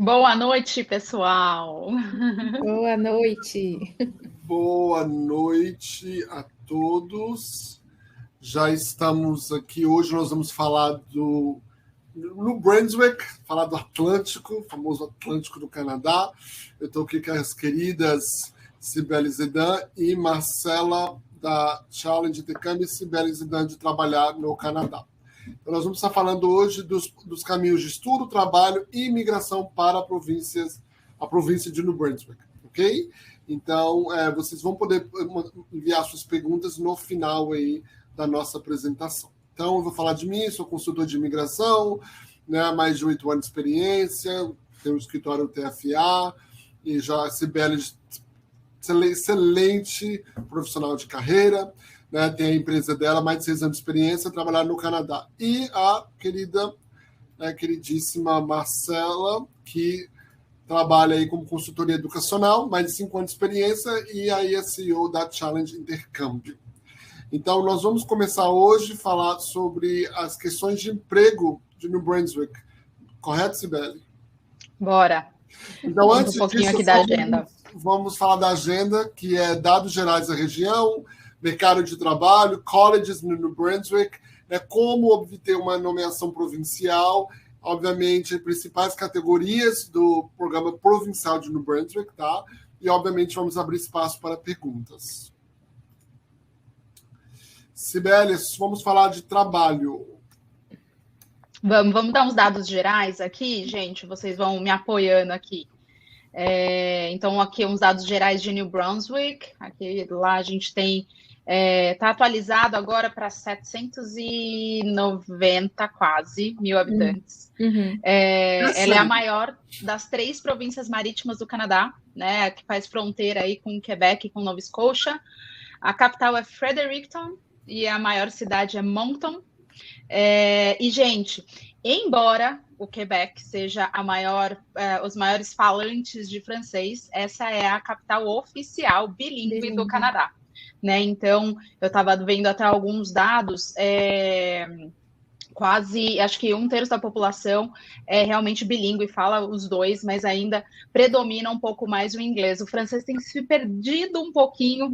Boa noite, pessoal. Boa noite. Boa noite a todos. Já estamos aqui. Hoje nós vamos falar no Brunswick, falar do Atlântico, o famoso Atlântico do Canadá. Eu estou aqui com as queridas Cibele Zedan e Marcela da Challenge Intercâmbio e Cibele Zedan de trabalhar no Canadá. Então, nós vamos estar falando hoje dos caminhos de estudo, trabalho e imigração para a província de New Brunswick, ok? Então, vocês vão poder enviar suas perguntas no final aí da nossa apresentação. Então, eu vou falar de mim, sou consultor de imigração, né, mais de 8 anos de experiência, tenho um escritório TFA, e já a Cibele, excelente profissional de carreira, né, tem a empresa dela, mais de 6 anos de experiência, trabalhar no Canadá. E a queridíssima Marcela, que trabalha aí como consultoria educacional, mais de 5 anos de experiência, e aí é CEO da Challenge Intercâmbio. Então, nós vamos começar hoje a falar sobre as questões de emprego de New Brunswick. Correto, Cibele? Bora. Então, antes um pouquinho disso, aqui da agenda. Vamos falar da agenda, que é dados gerais da região, mercado de trabalho, colleges no New Brunswick, né, como obter uma nomeação provincial, obviamente, principais categorias do programa provincial de New Brunswick, tá? E, obviamente, vamos abrir espaço para perguntas. Cibele, vamos falar de trabalho. Vamos dar uns dados gerais aqui, gente, vocês vão me apoiando aqui. Então, aqui uns dados gerais de New Brunswick. Aqui, lá a gente tem... Está atualizado agora para 790 quase mil habitantes. Uhum. Ela é a maior das 3 províncias marítimas do Canadá, né, que faz fronteira aí com Quebec e com Nova Scotia. A capital é Fredericton e a maior cidade é Moncton. E, gente, embora o Quebec seja os maiores falantes de francês, essa é a capital oficial bilíngue do Canadá. Né? Então, eu estava vendo até alguns dados, quase, acho que 1/3 da população é realmente bilíngue, fala os dois, mas ainda predomina um pouco mais o inglês. O francês tem se perdido um pouquinho,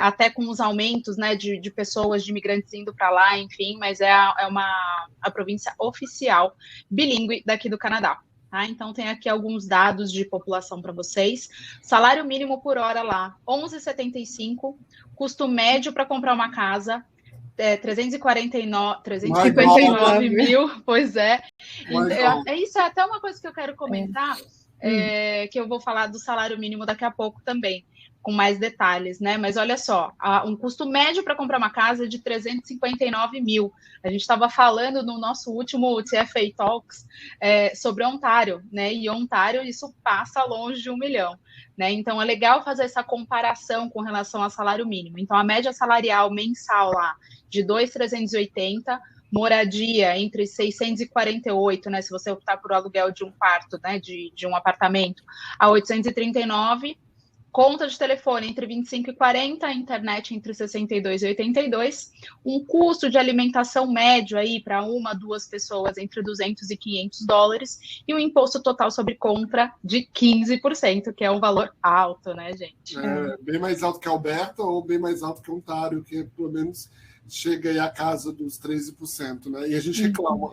até com os aumentos, né, de pessoas, de imigrantes indo para lá, enfim, mas é a província oficial bilíngue daqui do Canadá. Tá? Então, tem aqui alguns dados de população para vocês. Salário mínimo por hora lá, 11,75. Custo médio para comprar uma casa, 359 mil, pois é. Isso é até uma coisa que eu quero comentar, que eu vou falar do salário mínimo daqui a pouco também, com mais detalhes, né? Mas olha só, um custo médio para comprar uma casa é de 359 mil. A gente estava falando no nosso último TFA Talks sobre Ontário, né? E Ontário, isso passa longe de 1 milhão. Né? Então, é legal fazer essa comparação com relação ao salário mínimo. Então, a média salarial mensal lá de 2.380, moradia entre 648, né? Se você optar por aluguel de um quarto, né? De um apartamento, a 839. Conta de telefone entre 25 e 40, internet entre 62 e 82, um custo de alimentação médio aí para 1 a 2 pessoas entre 200 e 500 dólares e um imposto total sobre compra de 15%, que é um valor alto, né, gente? Bem mais alto que Alberta ou bem mais alto que Ontário, que pelo menos chega aí à casa dos 13%, né? E a gente reclama.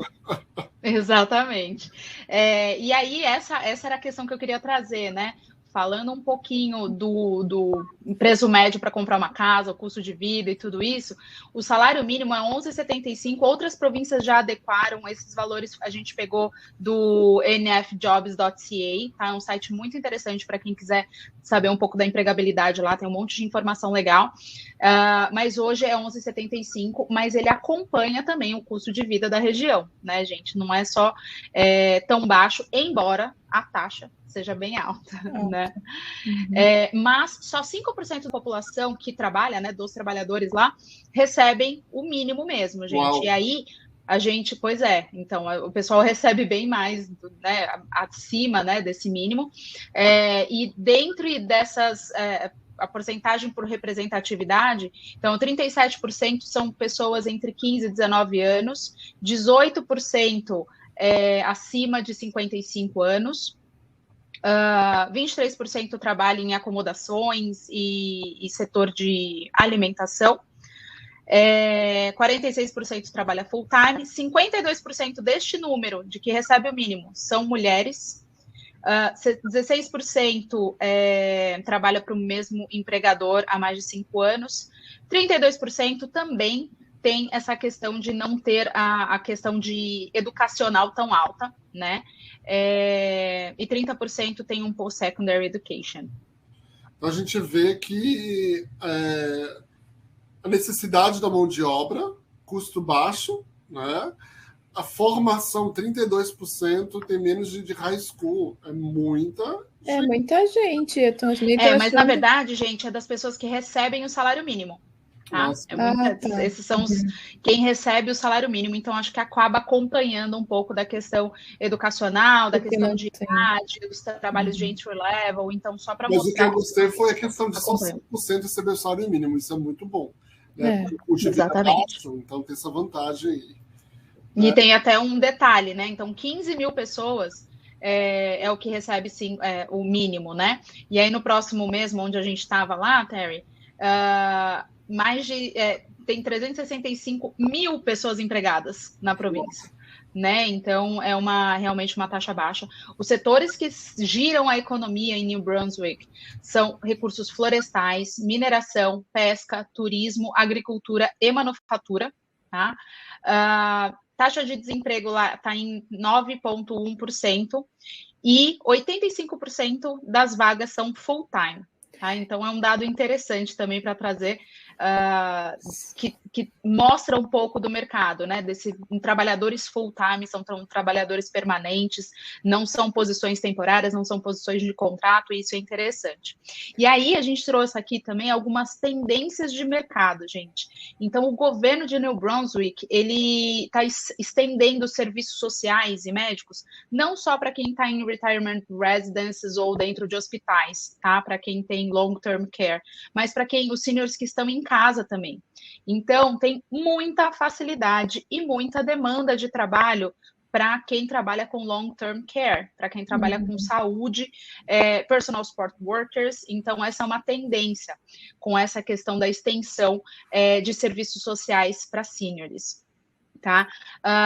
Exatamente. E aí, essa era a questão que eu queria trazer, né? Falando um pouquinho do preço médio para comprar uma casa, o custo de vida e tudo isso, o salário mínimo é 11,75. Outras províncias já adequaram esses valores. A gente pegou do nfjobs.ca, tá? É um site muito interessante para quem quiser saber um pouco da empregabilidade lá, tem um monte de informação legal. Mas hoje é 11,75, mas ele acompanha também o custo de vida da região, né, gente? Não é só tão baixo, embora a taxa seja bem alta, né? Mas só 5% da população que trabalha, né, dos trabalhadores lá, recebem o mínimo mesmo, gente. Uau. E aí, a gente, então, o pessoal recebe bem mais, né, acima, né, desse mínimo. E dentro dessas... a porcentagem por representatividade, então 37% são pessoas entre 15 e 19 anos, 18% acima de 55 anos, 23% trabalha em acomodações e setor de alimentação. 46% trabalha full-time, 52% deste número de que recebe o mínimo são mulheres, 16% trabalha para o mesmo empregador há mais de 5 anos, 32% também tem essa questão de não ter a questão de educacional tão alta, né? E 30% tem um post-secondary education. Então a gente vê que a necessidade da mão de obra, custo baixo, né? A formação, 32% tem menos de high school. É muita gente. É muita gente. Mas na verdade, gente, é das pessoas que recebem o salário mínimo. Tá? Tá. Esses são quem recebe o salário mínimo, então acho que acaba acompanhando um pouco da questão educacional, da questão de idade, dos trabalhos de entry level, então só para mostrar. Mas o que eu gostei foi a questão de só 5% receber o salário mínimo, isso é muito bom. Né? O exatamente. Baixo, então tem essa vantagem aí. Né? E tem até um detalhe, né? Então 15 mil pessoas é o que recebe sim, o mínimo, né? E aí no próximo mês, onde a gente estava lá, Terry, tem 365 mil pessoas empregadas na província, né? Então é realmente uma taxa baixa. Os setores que giram a economia em New Brunswick são recursos florestais, mineração, pesca, turismo, agricultura e manufatura, tá? Taxa de desemprego lá está em 9,1% e 85% das vagas são full-time. Tá? Então, é um dado interessante também para trazer, que mostra um pouco do mercado, né? Trabalhadores full-time, são trabalhadores permanentes, não são posições temporárias, não são posições de contrato, e isso é interessante. E aí, a gente trouxe aqui também algumas tendências de mercado, gente. Então, o governo de New Brunswick, ele está estendendo serviços sociais e médicos, não só para quem está em retirement residences ou dentro de hospitais, tá? Para quem tem long-term care, mas para os seniors que estão em casa também. Então, tem muita facilidade e muita demanda de trabalho para quem trabalha com long-term care, para quem trabalha com saúde, personal support workers. Então, essa é uma tendência com essa questão da extensão de serviços sociais para seniors. Tá?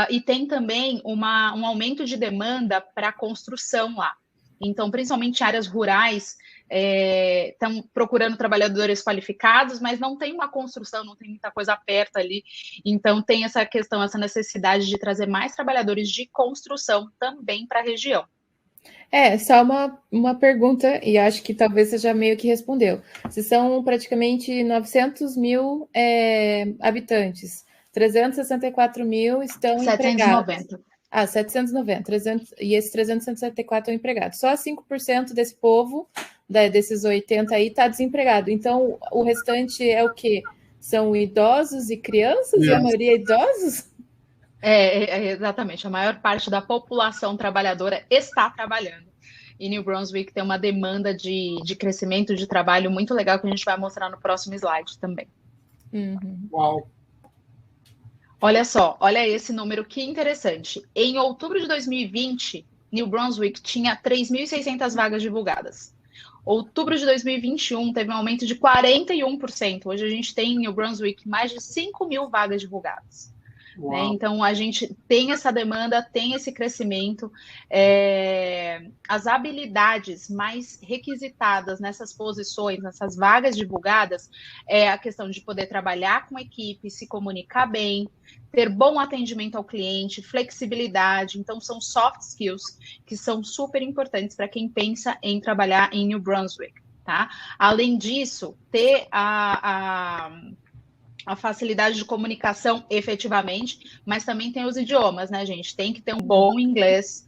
E tem também um aumento de demanda para construção lá. Então, principalmente áreas rurais, estão procurando trabalhadores qualificados, mas não tem uma construção, não tem muita coisa perto ali. Então, tem essa questão, essa necessidade de trazer mais trabalhadores de construção também para a região. Só uma pergunta, e acho que talvez você já meio que respondeu. Se são praticamente 900 mil habitantes, 364 mil estão 790. empregados. 790. E esses 364 estão empregados. Só 5% desse povo, desses 80 aí, está desempregado. Então, o restante é o quê? São idosos e crianças? E a maioria é idosos? Exatamente. A maior parte da população trabalhadora está trabalhando. E New Brunswick tem uma demanda de crescimento de trabalho muito legal que a gente vai mostrar no próximo slide também. Uau! Olha só, olha esse número que interessante. Em outubro de 2020, New Brunswick tinha 3.600 vagas divulgadas. Outubro de 2021 teve um aumento de 41%. Hoje a gente tem em New Brunswick mais de 5 mil vagas divulgadas. Né? Então, a gente tem essa demanda, tem esse crescimento. As habilidades mais requisitadas nessas posições, nessas vagas divulgadas, é a questão de poder trabalhar com equipe, se comunicar bem, ter bom atendimento ao cliente, flexibilidade. Então, são soft skills que são super importantes para quem pensa em trabalhar em New Brunswick. Tá? Além disso, ter a facilidade de comunicação efetivamente, mas também tem os idiomas, né, gente? Tem que ter um bom inglês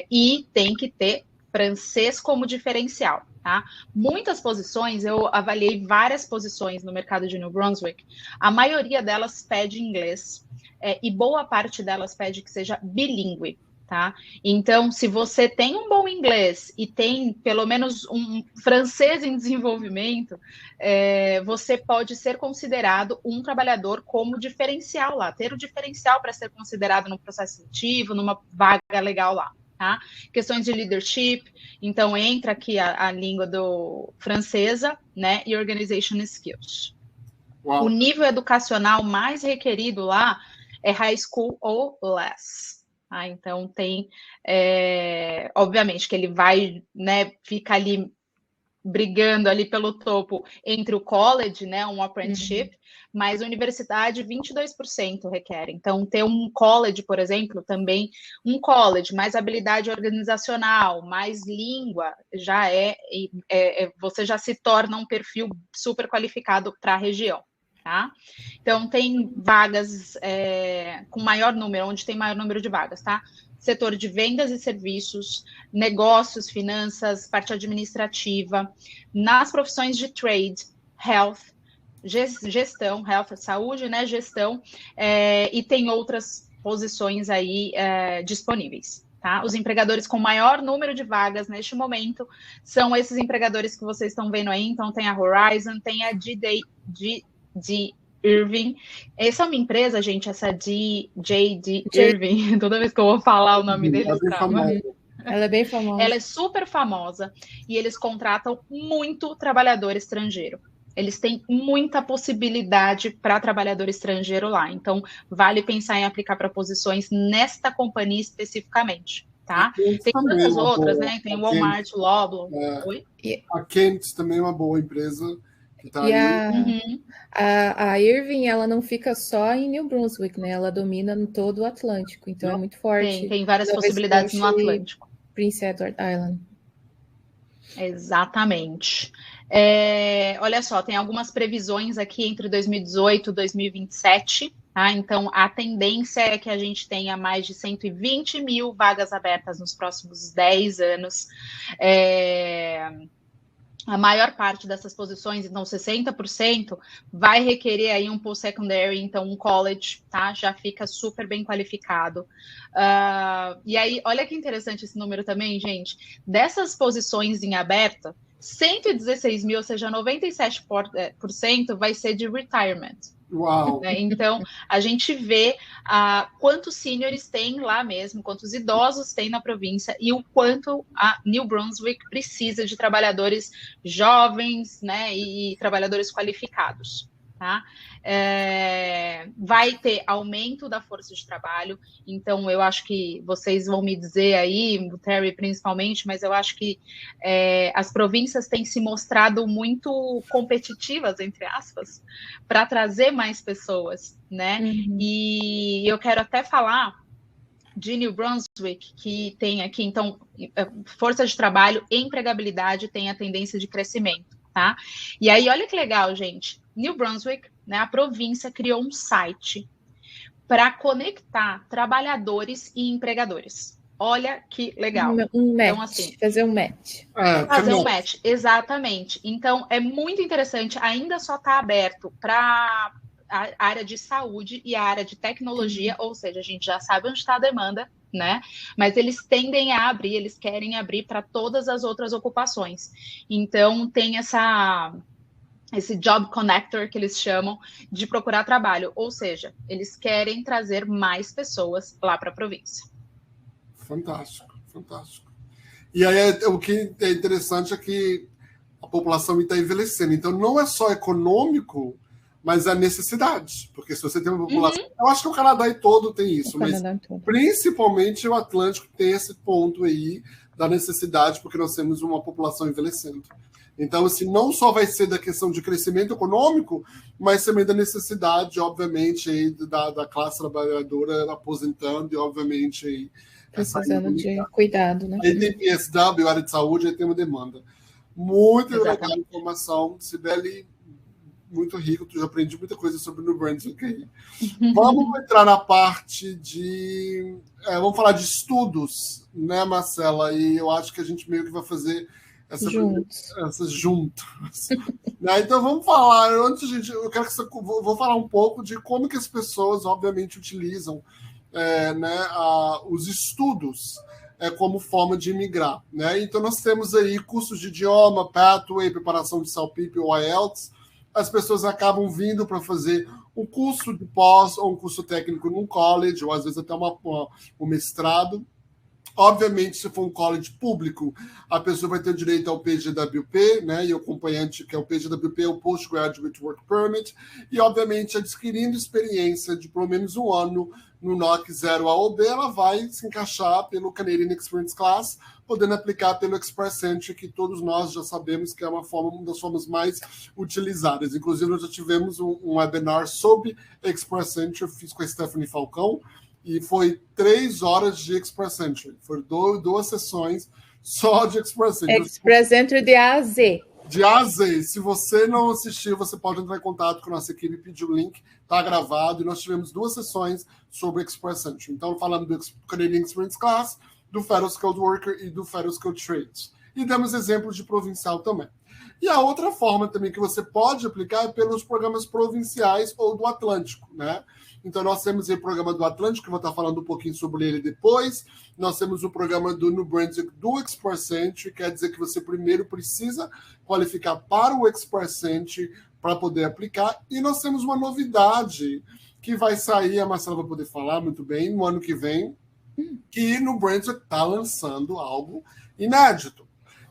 e tem que ter francês como diferencial, tá? Muitas posições, eu avaliei várias posições no mercado de New Brunswick, a maioria delas pede inglês e boa parte delas pede que seja bilíngue. Tá? Então, se você tem um bom inglês e tem pelo menos um francês em desenvolvimento, você pode ser considerado um trabalhador como diferencial lá, ter o diferencial para ser considerado no processo seletivo, numa vaga legal lá. tá? Questões de leadership, então entra aqui a língua francesa, né? E organization skills. Uau. O nível educacional mais requerido lá é high school ou less. Ah, então tem, obviamente, que ele vai, né, ficar ali brigando ali pelo topo entre o college, né, um apprenticeship, mas a universidade 22% requer. Então, ter um college, por exemplo, também um college, mais habilidade organizacional, mais língua, já você já se torna um perfil super qualificado para a região. Tá? Então, tem vagas com maior número, onde tem maior número de vagas, tá? Setor de vendas e serviços, negócios, finanças, parte administrativa, nas profissões de trade, health, gestão, health, saúde, né? Gestão, e tem outras posições aí disponíveis. Tá? Os empregadores com maior número de vagas neste momento são esses empregadores que vocês estão vendo aí. Então, tem a Horizon, tem a de Irving. Essa é uma empresa, gente, essa J.D. Irving. Toda vez que eu vou falar o nome deles, ela é bem famosa. Ela é super famosa e eles contratam muito trabalhador estrangeiro. Eles têm muita possibilidade para trabalhador estrangeiro lá. Então, vale pensar em aplicar para posições nesta companhia especificamente. Tá? Tem tantas outras, né? Tem Walmart, Loblaw. A Kent também é uma boa empresa. Tá, e a Irving, ela não fica só em New Brunswick, né? Ela domina no todo o Atlântico, então é muito forte. Tem várias possibilidades no Atlântico. Prince Edward Island. Exatamente. Olha só, tem algumas previsões aqui entre 2018 e 2027. Tá? Então, a tendência é que a gente tenha mais de 120 mil vagas abertas nos próximos 10 anos. A maior parte dessas posições, então 60%, vai requerer aí um post-secondary, então um college, tá? Já fica super bem qualificado. E aí, olha que interessante esse número também, gente. Dessas posições em aberto, 116 mil, ou seja, 97% vai ser de retirement. Uau! Então, a gente vê quantos seniors tem lá mesmo, quantos idosos tem na província e o quanto a New Brunswick precisa de trabalhadores jovens, né, e trabalhadores qualificados. Tá? Vai ter aumento da força de trabalho, então eu acho que vocês vão me dizer aí, o Terry principalmente, mas eu acho que as províncias têm se mostrado muito competitivas, entre aspas, para trazer mais pessoas, né? E eu quero até falar de New Brunswick, que tem aqui, então, força de trabalho, empregabilidade tem a tendência de crescimento, tá? E aí, olha que legal, gente. New Brunswick, né, a província, criou um site para conectar trabalhadores e empregadores. Olha que legal. Um match, então, assim, fazer um match. Fazer um match, exatamente. Então, é muito interessante. Ainda só está aberto para a área de saúde e a área de tecnologia, ou seja, a gente já sabe onde está a demanda, né? Mas eles tendem a abrir, eles querem abrir para todas as outras ocupações. Então, tem esse job connector que eles chamam de procurar trabalho, ou seja, eles querem trazer mais pessoas lá para a província. Fantástico, fantástico. E aí o que é interessante é que a população está envelhecendo, então não é só econômico, mas a necessidade, porque se você tem uma população, eu acho que o Canadá todo tem isso, mas principalmente o Atlântico tem esse ponto aí da necessidade, porque nós temos uma população envelhecendo. Então, assim, não só vai ser da questão de crescimento econômico, mas também da necessidade, obviamente, aí, da classe trabalhadora aposentando e, obviamente, aí, precisando de cuidado, né? Aí tem PSW, área de saúde, aí tem uma demanda. Muito legal a informação. Sibeli, muito rico, tu já aprendi muita coisa sobre o New Brunswick aí. Vamos entrar na parte de... vamos falar de estudos, né, Marcela? E eu acho que a gente meio que vai fazer essas juntas. Né? Então vamos falar, antes gente, eu quero que vou falar um pouco de como que as pessoas, obviamente, utilizam os estudos como forma de imigrar. Né? Então nós temos aí cursos de idioma, Pathway, preparação de CELPIP ou IELTS. As pessoas acabam vindo para fazer um curso de pós ou um curso técnico num college, ou às vezes até um mestrado. Obviamente, se for um college público, a pessoa vai ter direito ao PGWP, né? E o acompanhante, que é o PGWP, é o Postgraduate Work Permit, e, obviamente, adquirindo experiência de pelo menos um ano no NOC 0 A ou B, ela vai se encaixar pelo Canadian Experience Class, podendo aplicar pelo Express Entry, que todos nós já sabemos que é uma das formas mais utilizadas. Inclusive, nós já tivemos um webinar sobre Express Entry, eu fiz com a Stephanie Falcão, e foi 3 horas de Express Entry. Foram 2 sessões só de Express Entry. Express Entry de A a Z. De A a Z. Se você não assistiu, você pode entrar em contato com a nossa equipe, pedir o link, está gravado, e nós tivemos 2 sessões sobre Express Entry. Então, falando do Canadian Experience Class, do Federal Skilled Worker e do Federal Skilled Trades. E demos exemplos de provincial também. E a outra forma também que você pode aplicar é pelos programas provinciais ou do Atlântico, né? Então, nós temos o programa do Atlântico, que eu vou estar falando um pouquinho sobre ele depois. Nós temos o programa do New Brunswick do Express Entry, quer dizer que você primeiro precisa qualificar para o Express Entry para poder aplicar. E nós temos uma novidade que vai sair, a Marcela vai poder falar muito bem, no ano que vem, que no Brunswick está lançando algo inédito,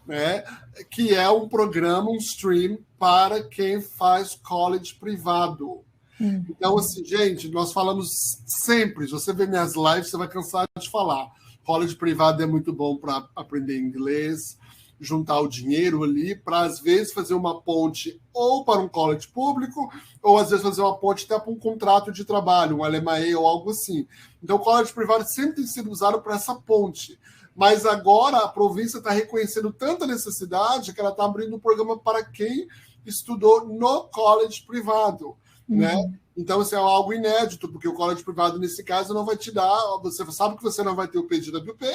né? Que é um programa, um stream para quem faz college privado. Então, assim, gente, nós falamos sempre, se você ver minhas lives, você vai cansar de falar. College privado é muito bom para aprender inglês, juntar o dinheiro ali, para, às vezes, fazer uma ponte ou para um college público, ou, às vezes, fazer uma ponte até para um contrato de trabalho, um LMAE ou algo assim. Então, o college privado sempre tem sido usado para essa ponte. Mas agora a província está reconhecendo tanta necessidade que ela está abrindo um programa para quem estudou no college privado. Né? Então, isso é algo inédito, porque o college privado, nesse caso, não vai te dar. Você sabe que você não vai ter o PGWP,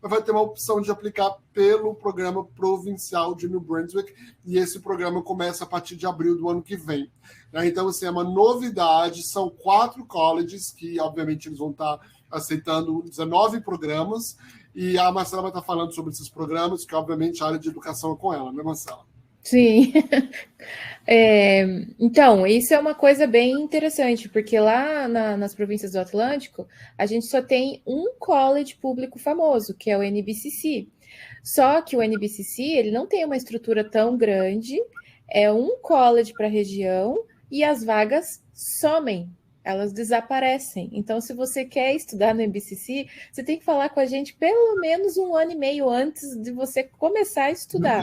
mas vai ter uma opção de aplicar pelo programa provincial de New Brunswick, e esse programa começa a partir de abril do ano que vem. Né? Então, assim, é uma novidade, são 4 colleges que, obviamente, eles vão estar aceitando 19 programas, e a Marcela vai estar falando sobre esses programas, que, obviamente, a área de educação é com ela, né, Marcela? Sim. Então, isso é uma coisa bem interessante, porque lá nas províncias do Atlântico, a gente só tem um college público famoso, que é o NBCC. Só que o NBCC, ele não tem uma estrutura tão grande, é um college para a região, e as vagas somem, elas desaparecem. Então, se você quer estudar no NBCC, você tem que falar com a gente pelo menos 1 ano e meio antes de você começar a estudar,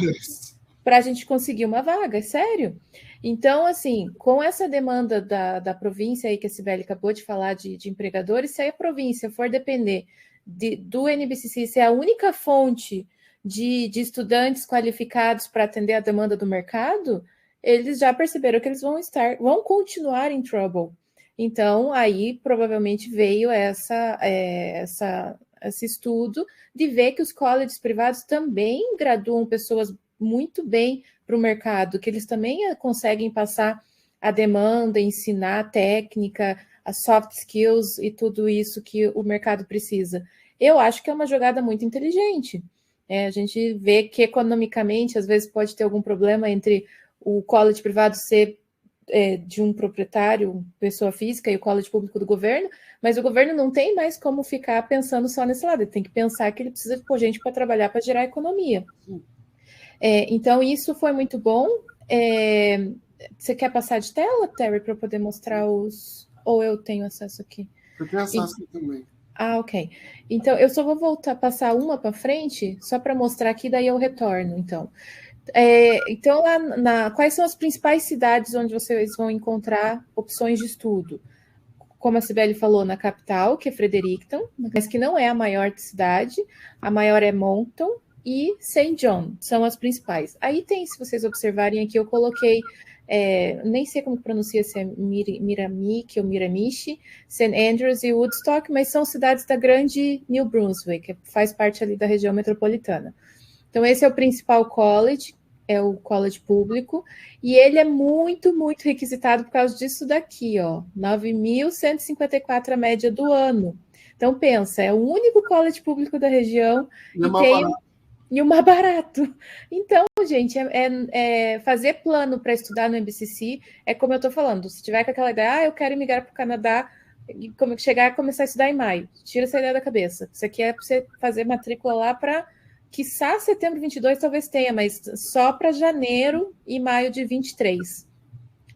para a gente conseguir uma vaga, é sério. Então, assim, com essa demanda da província aí que a Sibeli acabou de falar de empregadores, se a província for depender do NBCC ser a única fonte de estudantes qualificados para atender a demanda do mercado, eles já perceberam que eles vão continuar em trouble. Então, aí provavelmente veio esse estudo de ver que os colleges privados também graduam pessoas muito bem para o mercado, que eles também conseguem passar a demanda, ensinar a técnica, as soft skills e tudo isso que o mercado precisa. Eu acho que é uma jogada muito inteligente. A gente vê que economicamente, às vezes, pode ter algum problema entre o college privado ser de um proprietário, pessoa física, e o college público do governo, mas o governo não tem mais como ficar pensando só nesse lado, ele tem que pensar que ele precisa de gente para trabalhar, para gerar economia. Então, isso foi muito bom. Você quer passar de tela, Terry, para eu poder mostrar os... Ou eu tenho acesso aqui? Eu tenho acesso aqui também. Ah, ok. Então, eu só vou passar uma para frente, só para mostrar aqui, daí eu retorno, então. Então, quais são as principais cidades onde vocês vão encontrar opções de estudo? Como a Sibeli falou, na capital, que é Fredericton, mas que não é a maior cidade, a maior é Moncton e St. John, são as principais. Aí tem, se vocês observarem aqui, eu coloquei, nem sei como pronuncia, se é Miramichi ou Miramichi, St. Andrews e Woodstock, mas são cidades da grande New Brunswick, que faz parte ali da região metropolitana. Então, esse é o principal college, é o college público, e ele é muito, muito requisitado por causa disso daqui, ó, 9.154 a média do ano. Então, pensa, é o único college público da região e o mais barato. Então, gente, fazer plano para estudar no MBCC é como eu estou falando, se tiver com aquela ideia, eu quero migrar para o Canadá como chegar a começar a estudar em maio. Tira essa ideia da cabeça. Isso aqui é para você fazer matrícula lá para, quiçá, setembro de 22 talvez tenha, mas só para janeiro e maio de 23.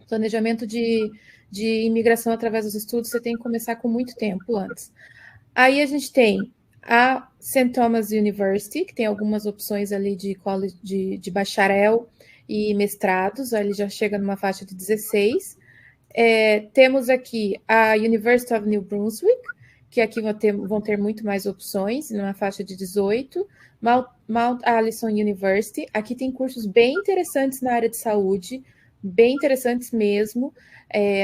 Planejamento de imigração através dos estudos, você tem que começar com muito tempo antes. Aí a gente tem a St. Thomas University, que tem algumas opções ali de college, de bacharel e mestrados, aí ele já chega numa faixa de 16. Temos aqui a University of New Brunswick, que aqui vão ter muito mais opções, numa faixa de 18. Mount Allison University, aqui tem cursos bem interessantes na área de saúde, bem interessantes mesmo.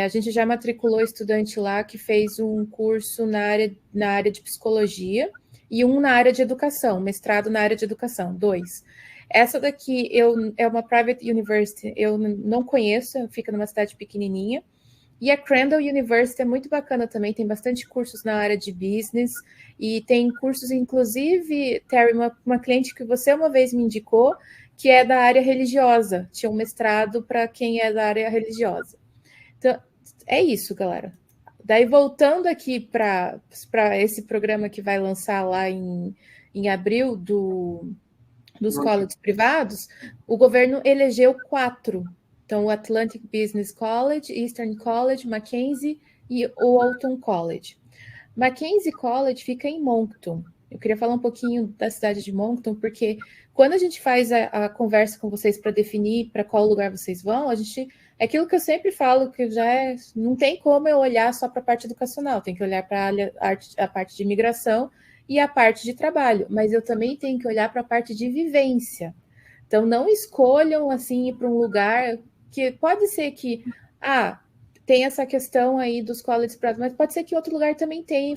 A gente já matriculou estudante lá que fez um curso na área de psicologia e um na área de educação, mestrado na área de educação, 2. Essa daqui é uma private university, eu não conheço, fica numa cidade pequenininha. E a Crandall University é muito bacana também, tem bastante cursos na área de business e tem cursos, inclusive, Terry, uma cliente que você uma vez me indicou, que é da área religiosa, tinha um mestrado para quem é da área religiosa. Então, é isso, galera. Daí, voltando aqui para esse programa que vai lançar lá em abril dos colleges privados, o governo elegeu 4. Então, o Atlantic Business College, Eastern College, Mackenzie e o Walton College. Mackenzie College fica em Moncton. Eu queria falar um pouquinho da cidade de Moncton, porque quando a gente faz a conversa com vocês para definir para qual lugar vocês vão, é aquilo que eu sempre falo, que não tem como eu olhar só para a parte educacional, tem que olhar para a parte de imigração e a parte de trabalho, mas eu também tenho que olhar para a parte de vivência. Então, não escolham assim ir para um lugar que pode ser que tem essa questão aí dos colleges privados, mas pode ser que outro lugar também tenha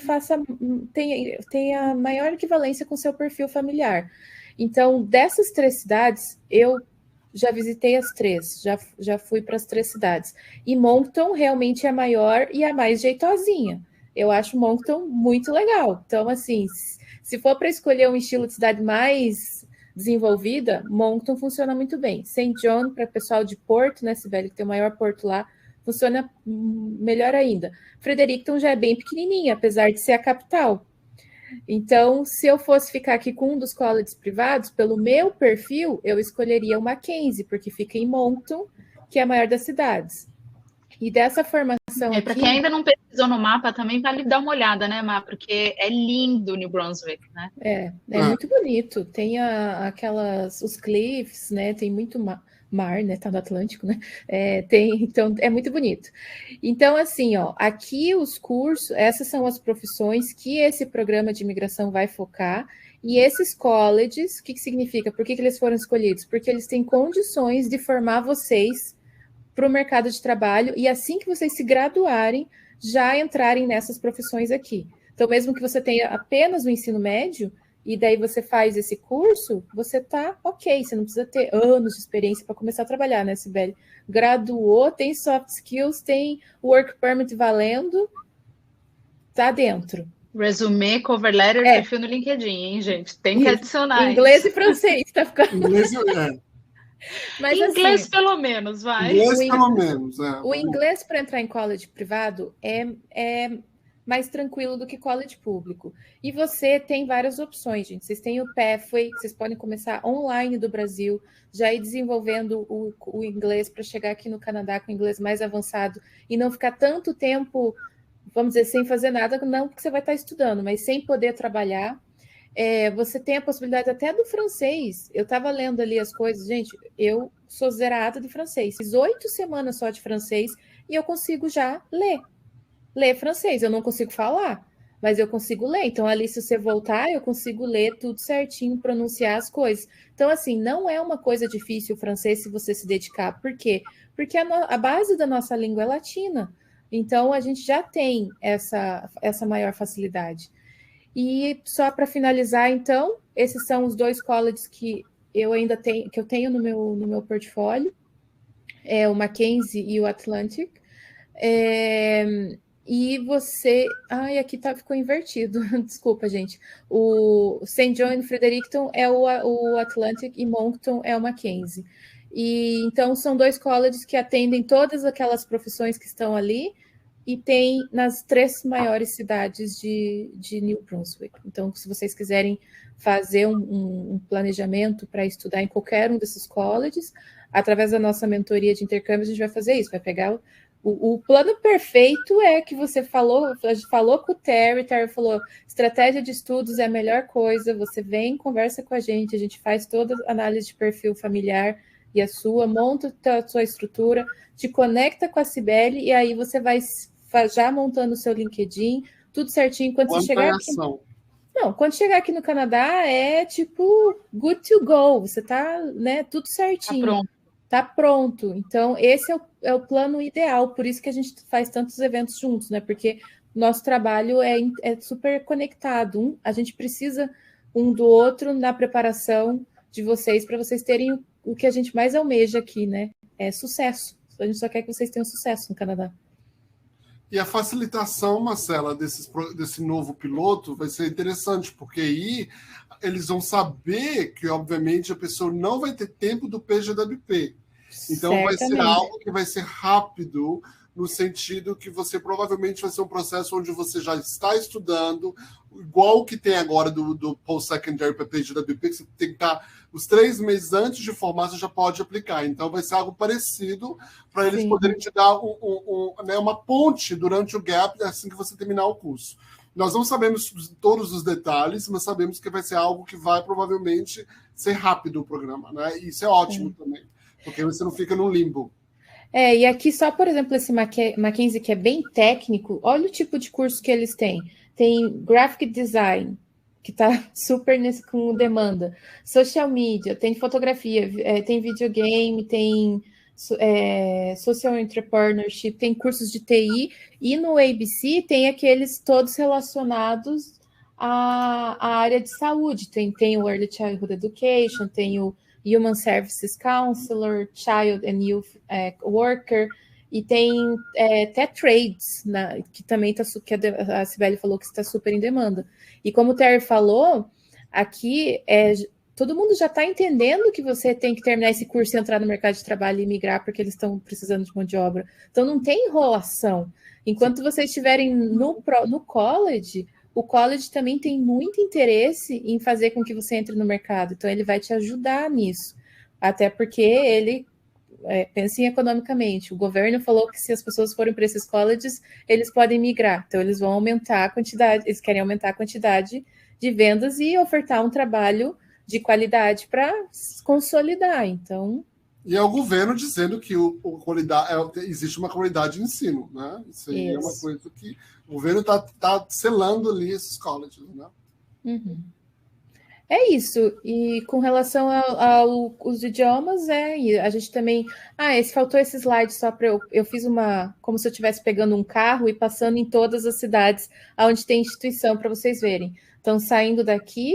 maior equivalência com o seu perfil familiar. Então, dessas 3 cidades, eu já visitei as 3, já fui para as 3 cidades. E Moncton realmente é a maior e a mais jeitosinha. Eu acho Moncton muito legal. Então, assim, se for para escolher um estilo de cidade mais desenvolvida, Moncton funciona muito bem. St. John, para o pessoal de Porto, né, Sibeli, que tem o maior porto lá, funciona melhor ainda. Fredericton já é bem pequenininha, apesar de ser a capital. Então, se eu fosse ficar aqui com um dos colleges privados, pelo meu perfil, eu escolheria o Mackenzie, porque fica em Moncton, que é a maior das cidades. E dessa formação aqui... Para quem ainda não pesquisou no mapa, também vale dar uma olhada, né, Má? Porque é lindo New Brunswick, né? É muito bonito. Tem os cliffs, né? Tem muito mar, né? Tá no Atlântico, né? Então, é muito bonito. Então, assim, aqui os cursos, essas são as profissões que esse programa de imigração vai focar. E esses colleges, o que significa? Por que eles foram escolhidos? Porque eles têm condições de formar vocês para o mercado de trabalho e assim que vocês se graduarem, já entrarem nessas profissões aqui. Então, mesmo que você tenha apenas o ensino médio, e daí você faz esse curso, você está ok, você não precisa ter anos de experiência para começar a trabalhar, né, Sibeli? Graduou, tem soft skills, tem work permit valendo, tá dentro. Resume, cover letter, perfil no LinkedIn, hein, gente? Tem que adicionar inglês isso. E francês, tá ficando... Inglês Mas, inglês, assim, pelo menos, vai. Inglês, pelo menos. O inglês para entrar em college privado é mais tranquilo do que college público. E você tem várias opções, gente. Vocês têm o Pathway, que vocês podem começar online do Brasil, já ir desenvolvendo o inglês para chegar aqui no Canadá com inglês mais avançado e não ficar tanto tempo, vamos dizer, sem fazer nada, não porque você vai estar estudando, mas sem poder trabalhar. Você tem a possibilidade até do francês. Eu estava lendo ali as coisas, gente, eu sou zerada de francês. Fiz 8 semanas só de francês e eu consigo já ler francês. Eu não consigo falar, mas eu consigo ler. Então, ali, se você voltar, eu consigo ler tudo certinho, pronunciar as coisas. Então, assim, não é uma coisa difícil o francês se você se dedicar. Por quê? Porque a base da nossa língua é latina. Então, a gente já tem essa maior facilidade. E só para finalizar, então, esses são os 2 colleges que eu ainda tenho, que eu tenho no meu portfólio, o Mackenzie e o Atlantic. E você... aqui ficou invertido. Desculpa, gente. O St. John e Fredericton é o Atlantic e Moncton é o Mackenzie. E então são 2 colleges que atendem todas aquelas profissões que estão ali, e tem nas 3 maiores cidades de New Brunswick. Então, se vocês quiserem fazer um planejamento para estudar em qualquer um desses colleges, através da nossa mentoria de intercâmbio, a gente vai fazer isso, vai pegar o plano perfeito é que você falou, a gente falou com o Terry falou, estratégia de estudos é a melhor coisa, você vem, conversa com a gente faz toda a análise de perfil familiar e a sua, monta a sua estrutura, te conecta com a Cibele e aí você vai já montando o seu LinkedIn, tudo certinho. Quando você chegar aqui... Não, quando chegar aqui no Canadá é tipo good to go, você tá, né, tudo certinho. Tá pronto. Tá pronto. Então, esse é o plano ideal, por isso que a gente faz tantos eventos juntos, né? Porque nosso trabalho é super conectado. A gente precisa um do outro na preparação de vocês, para vocês terem o que a gente mais almeja aqui, né? É sucesso. A gente só quer que vocês tenham sucesso no Canadá. E a facilitação, Marcela, desse novo piloto vai ser interessante, porque aí eles vão saber que, obviamente, a pessoa não vai ter tempo do PGWP. Então, vai ser algo que vai ser rápido, no sentido que você provavelmente vai ser um processo onde você já está estudando, igual o que tem agora do post-secondary para PGWP, que você tem que estar os 3 meses antes de formar, você já pode aplicar. Então, vai ser algo parecido para eles poderem te dar né, uma ponte durante o gap, assim que você terminar o curso. Nós não sabemos todos os detalhes, mas sabemos que vai ser algo que vai provavelmente ser rápido o programa, né? E isso é ótimo também, porque você não fica num limbo. E aqui só, por exemplo, esse Mackenzie, que é bem técnico, olha o tipo de curso que eles têm. Tem Graphic Design, que está super com demanda. Social Media, tem fotografia, tem videogame, tem Social Entrepreneurship, tem cursos de TI, e no ABC tem aqueles todos relacionados à área de saúde. Tem o Early Childhood Education, tem o Human Services Counselor, Child and Youth Worker, e tem até trades, que também está, que a Cibele falou que está super em demanda. E como o Terry falou, aqui todo mundo já está entendendo que você tem que terminar esse curso e entrar no mercado de trabalho e migrar, porque eles estão precisando de mão de obra. Então não tem enrolação. Enquanto vocês estiverem no college, o college também tem muito interesse em fazer com que você entre no mercado. Então, ele vai te ajudar nisso. Até porque ele pensa economicamente. O governo falou que se as pessoas forem para esses colleges, eles podem migrar. Então, eles vão aumentar a quantidade, eles querem aumentar a quantidade de vendas e ofertar um trabalho de qualidade para consolidar. Então... E é o governo dizendo que existe uma qualidade de ensino, né? Isso aí é uma coisa que o governo está selando ali esses colleges, né? Uhum. É isso. E com relação aos idiomas, a gente também... faltou esse slide só para eu fiz como se eu estivesse pegando um carro e passando em todas as cidades onde tem instituição, para vocês verem. Então, saindo daqui...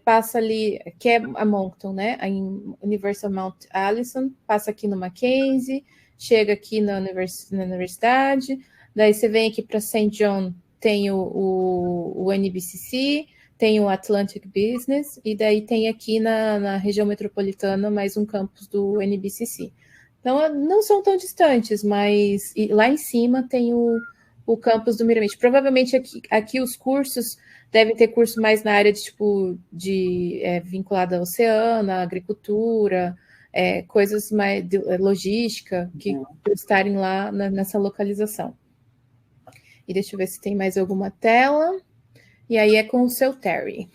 passa ali, que é a Moncton, né? A Universal Mount Allison, passa aqui no Mackenzie, chega aqui na universidade, daí você vem aqui para St. John, tem o NBCC, tem o Atlantic Business, e daí tem aqui na região metropolitana mais um campus do NBCC. Então, não são tão distantes, mas lá em cima tem o campus do Miramente. Provavelmente aqui os cursos devem ter curso mais na área vinculada ao oceano, à agricultura, coisas mais de logística, que estarem lá nessa localização. E deixa eu ver se tem mais alguma tela. E aí é com o seu Terry.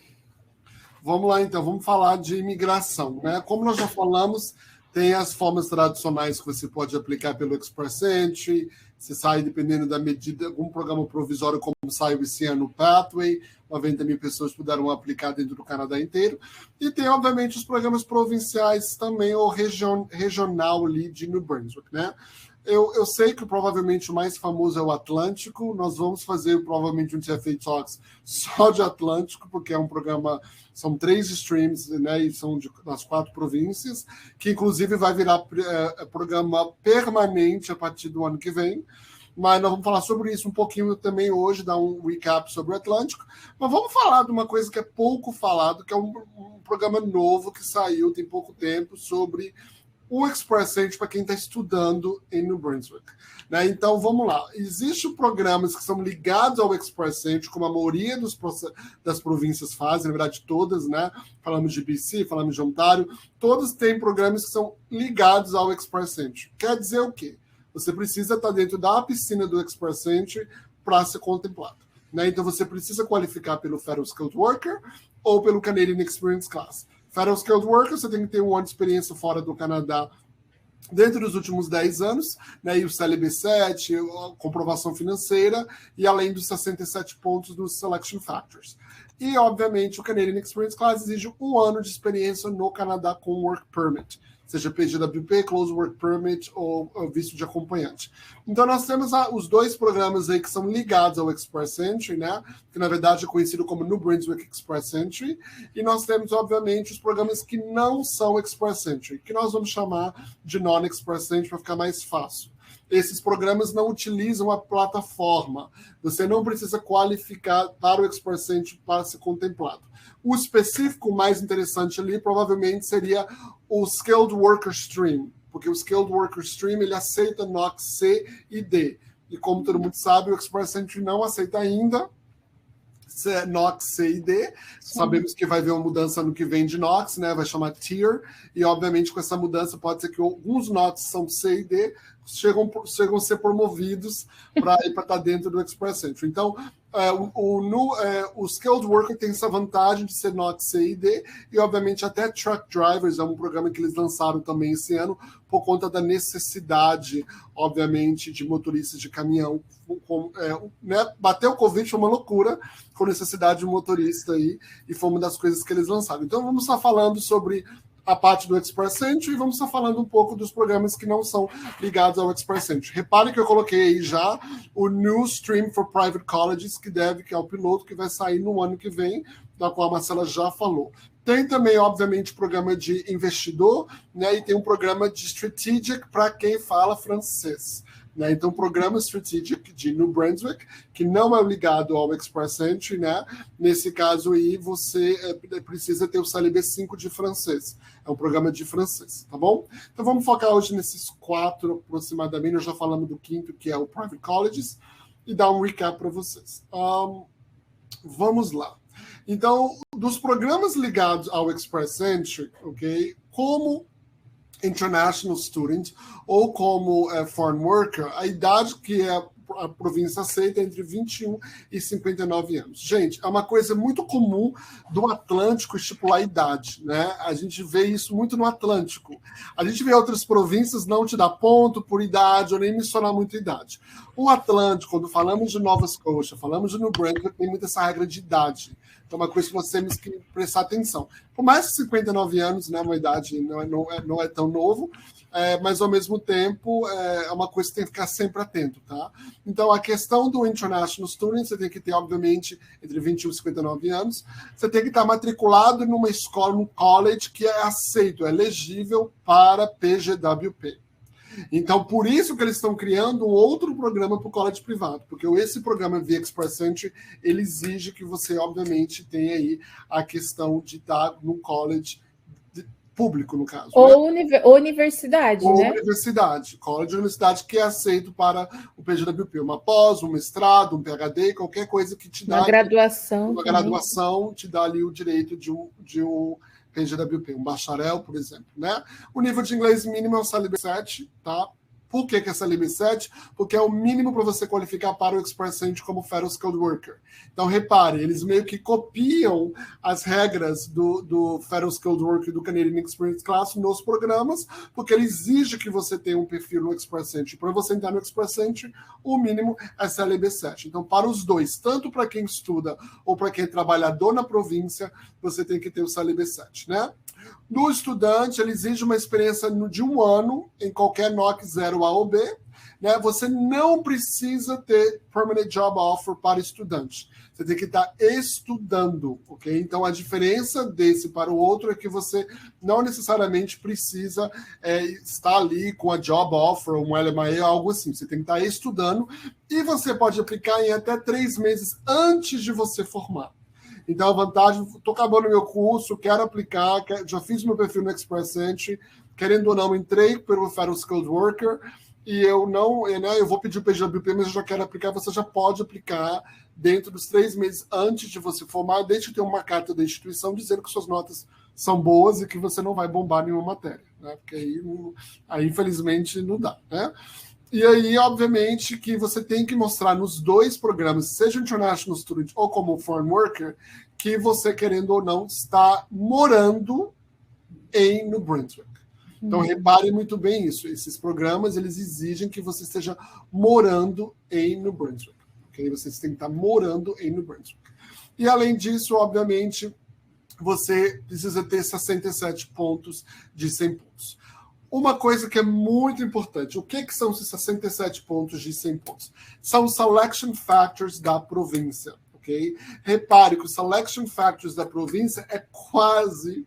Vamos lá, então. Vamos falar de imigração, né? Como nós já falamos, tem as formas tradicionais que você pode aplicar pelo Express Entry. Você sai, dependendo da medida, algum programa provisório, como saiu esse ano, o Pathway, 90 mil pessoas puderam aplicar dentro do Canadá inteiro. E tem, obviamente, os programas provinciais também, ou regional ali de New Brunswick, né? Eu sei que provavelmente o mais famoso é o Atlântico. Nós vamos fazer provavelmente um TFA Talks só de Atlântico, porque é um programa, são 3 streams, né, e são das 4 províncias, que inclusive vai virar programa permanente a partir do ano que vem. Mas nós vamos falar sobre isso um pouquinho também hoje, dar um recap sobre o Atlântico. Mas vamos falar de uma coisa que é pouco falado, que é um programa novo que saiu tem pouco tempo sobre o Express Entry para quem está estudando em New Brunswick. Né? Então, vamos lá. Existem programas que são ligados ao Express Entry, como a maioria das províncias fazem, na verdade, todas, né? Falamos de BC, falamos de Ontário, todos têm programas que são ligados ao Express Entry. Quer dizer o quê? Você precisa estar dentro da piscina do Express Entry para ser contemplado. Né? Então, você precisa qualificar pelo Federal Skilled Worker ou pelo Canadian Experience Class. Federal Skilled Worker, você tem que ter um ano de experiência fora do Canadá dentro dos últimos 10 anos, né, e o CLB7, a comprovação financeira, e além dos 67 pontos dos Selection Factors. E, obviamente, o Canadian Experience Class exige um ano de experiência no Canadá com Work Permit, seja PGWP, Close Work Permit ou visto de acompanhante. Então, nós temos os dois programas aí que são ligados ao Express Entry, né? Que, na verdade, é conhecido como New Brunswick Express Entry. E nós temos, obviamente, os programas que não são Express Entry, que nós vamos chamar de Non-Express Entry para ficar mais fácil. Esses programas não utilizam a plataforma. Você não precisa qualificar para o Express Entry para ser contemplado. O específico mais interessante ali provavelmente seria o Skilled Worker Stream, porque o Skilled Worker Stream ele aceita NOC C e D. E como todo mundo sabe, o Express Entry não aceita ainda NOC C e D. Sim. Sabemos que vai haver uma mudança no que vem de NOC, né? Vai chamar Tier, e obviamente com essa mudança pode ser que alguns NOCs são C e D chegam a ser promovidos para estar dentro do Express Entry. Então, o Skilled Worker tem essa vantagem de ser NOC C e D, e obviamente até Truck Drivers é um programa que eles lançaram também esse ano, por conta da necessidade, obviamente, de motoristas de caminhão. Né? Bater o Covid foi uma loucura, com necessidade de motorista aí, e foi uma das coisas que eles lançaram. Então, vamos estar falando sobre a parte do Express Entry e vamos estar falando um pouco dos programas que não são ligados ao Express Entry. Repare que eu coloquei aí já o New Stream for Private Colleges, que é o piloto que vai sair no ano que vem, da qual a Marcela já falou. Tem também, obviamente, programa de investidor, né? E tem um programa de Strategic para quem fala francês. Né? Então, o programa Strategic de New Brunswick, que não é ligado ao Express Entry, né? Nesse caso aí, você precisa ter o CLB 5 de francês. É um programa de francês, tá bom? Então, vamos focar hoje nesses 4 aproximadamente. Nós já falamos do 5º, que é o Private Colleges, e dar um recap para vocês. Vamos lá. Então, dos programas ligados ao Express Entry, ok? Como International Student ou como Foreign Worker, a idade que a província aceita é entre 21 e 59 anos. Gente, é uma coisa muito comum do Atlântico estipular a idade, né? A gente vê isso muito no Atlântico. A gente vê outras províncias não te dar ponto por idade ou nem mencionar muito idade. O Atlântico, quando falamos de Nova Scotia, falamos de New Brunswick, tem muito essa regra de idade. Então, é uma coisa que nós temos que prestar atenção. Por mais que 59 anos, né, uma idade não é tão novo, mas, ao mesmo tempo, é uma coisa que tem que ficar sempre atento, tá? Então, a questão do International Student, você tem que ter, obviamente, entre 21 e 59 anos. Você tem que estar matriculado numa escola, num college que é aceito, é elegível para PGWP. Então, por isso que eles estão criando um outro programa para o college privado, porque esse programa via Express Entry, ele exige que você, obviamente, tenha aí a questão de estar no college público, no caso. Ou né? Universidade, ou né? Universidade. College universidade que é aceito para o PGWP. Uma pós, um mestrado, um PhD, qualquer coisa que te dá... Uma graduação. Uma graduação te dá ali o direito de um PGWP, um bacharel, por exemplo, né? O nível de inglês mínimo é o CLB 7, tá? Por que é CLB 7? Porque é o mínimo para você qualificar para o Express Entry como Federal Skilled Worker. Então, repare, eles meio que copiam as regras do Federal Skilled Worker e do Canadian Experience Class nos programas, porque ele exige que você tenha um perfil no Express Entry. Para você entrar no Express Entry, o mínimo é CLB 7. Então, para os dois, tanto para quem estuda ou para quem é trabalhador na província, você tem que ter o CLB 7, né? Do estudante, ele exige uma experiência de 1 ano em qualquer NOC 0A ou B. Né? Você não precisa ter Permanent Job Offer para estudante. Você tem que estar estudando, ok? Então, a diferença desse para o outro é que você não necessariamente precisa estar ali com a Job Offer, um LMAE, algo assim. Você tem que estar estudando e você pode aplicar em até 3 meses antes de você formar. Então, a vantagem, estou acabando meu curso, quero aplicar, já fiz meu perfil no Express Entry, querendo ou não, entrei pelo Federal Skilled Worker e eu vou pedir o PGWP, mas eu já quero aplicar, você já pode aplicar dentro dos 3 meses antes de você formar, desde que tenha uma carta da instituição dizendo que suas notas são boas e que você não vai bombar nenhuma matéria, né? Porque aí infelizmente, não dá, né? E aí, obviamente, que você tem que mostrar nos 2 programas, seja International Student ou como Foreign Worker, que você, querendo ou não, está morando em New Brunswick. Então, repare muito bem isso. Esses programas, eles exigem que você esteja morando em New Brunswick. Okay? Vocês têm que estar morando em New Brunswick. E, além disso, obviamente, você precisa ter 67 pontos de 100 pontos. Uma coisa que é muito importante, o que são esses 67 pontos de 100 pontos? São selection factors da província, ok? Repare que os selection factors da província é quase,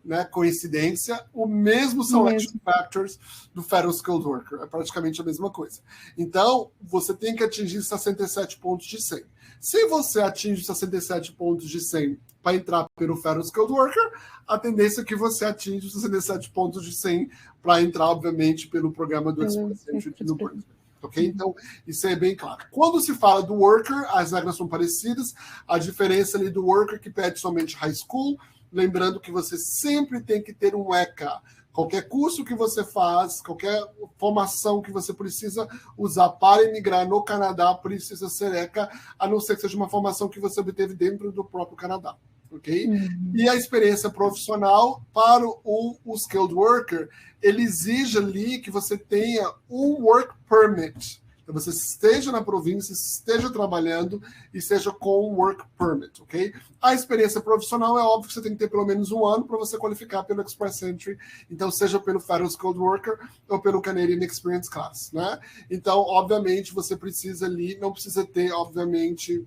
né, coincidência, o mesmo selection factors do Federal Skilled Worker, é praticamente a mesma coisa. Então, você tem que atingir 67 pontos de 100. Se você atinge 67 pontos de 100 para entrar pelo Federal Skilled Worker, a tendência é que você atinja os 67 pontos de 100 para entrar, obviamente, pelo programa do Express Entry no Brunswick. Ok? Então, isso é bem claro. Quando se fala do Worker, as regras são parecidas. A diferença ali do Worker, que pede somente High School, lembrando que você sempre tem que ter um ECA. Qualquer curso que você faz, qualquer formação que você precisa usar para emigrar no Canadá, precisa ser ECA, a não ser que seja uma formação que você obteve dentro do próprio Canadá. Ok? E a experiência profissional para o Skilled Worker, ele exige ali que você tenha um Work Permit. Então, você esteja na província, esteja trabalhando e seja com um Work Permit, ok? A experiência profissional é óbvio que você tem que ter pelo menos 1 ano para você qualificar pelo Express Entry, então seja pelo Federal Skilled Worker ou pelo Canadian Experience Class, né? Então, obviamente, você precisa ali, não precisa ter, obviamente,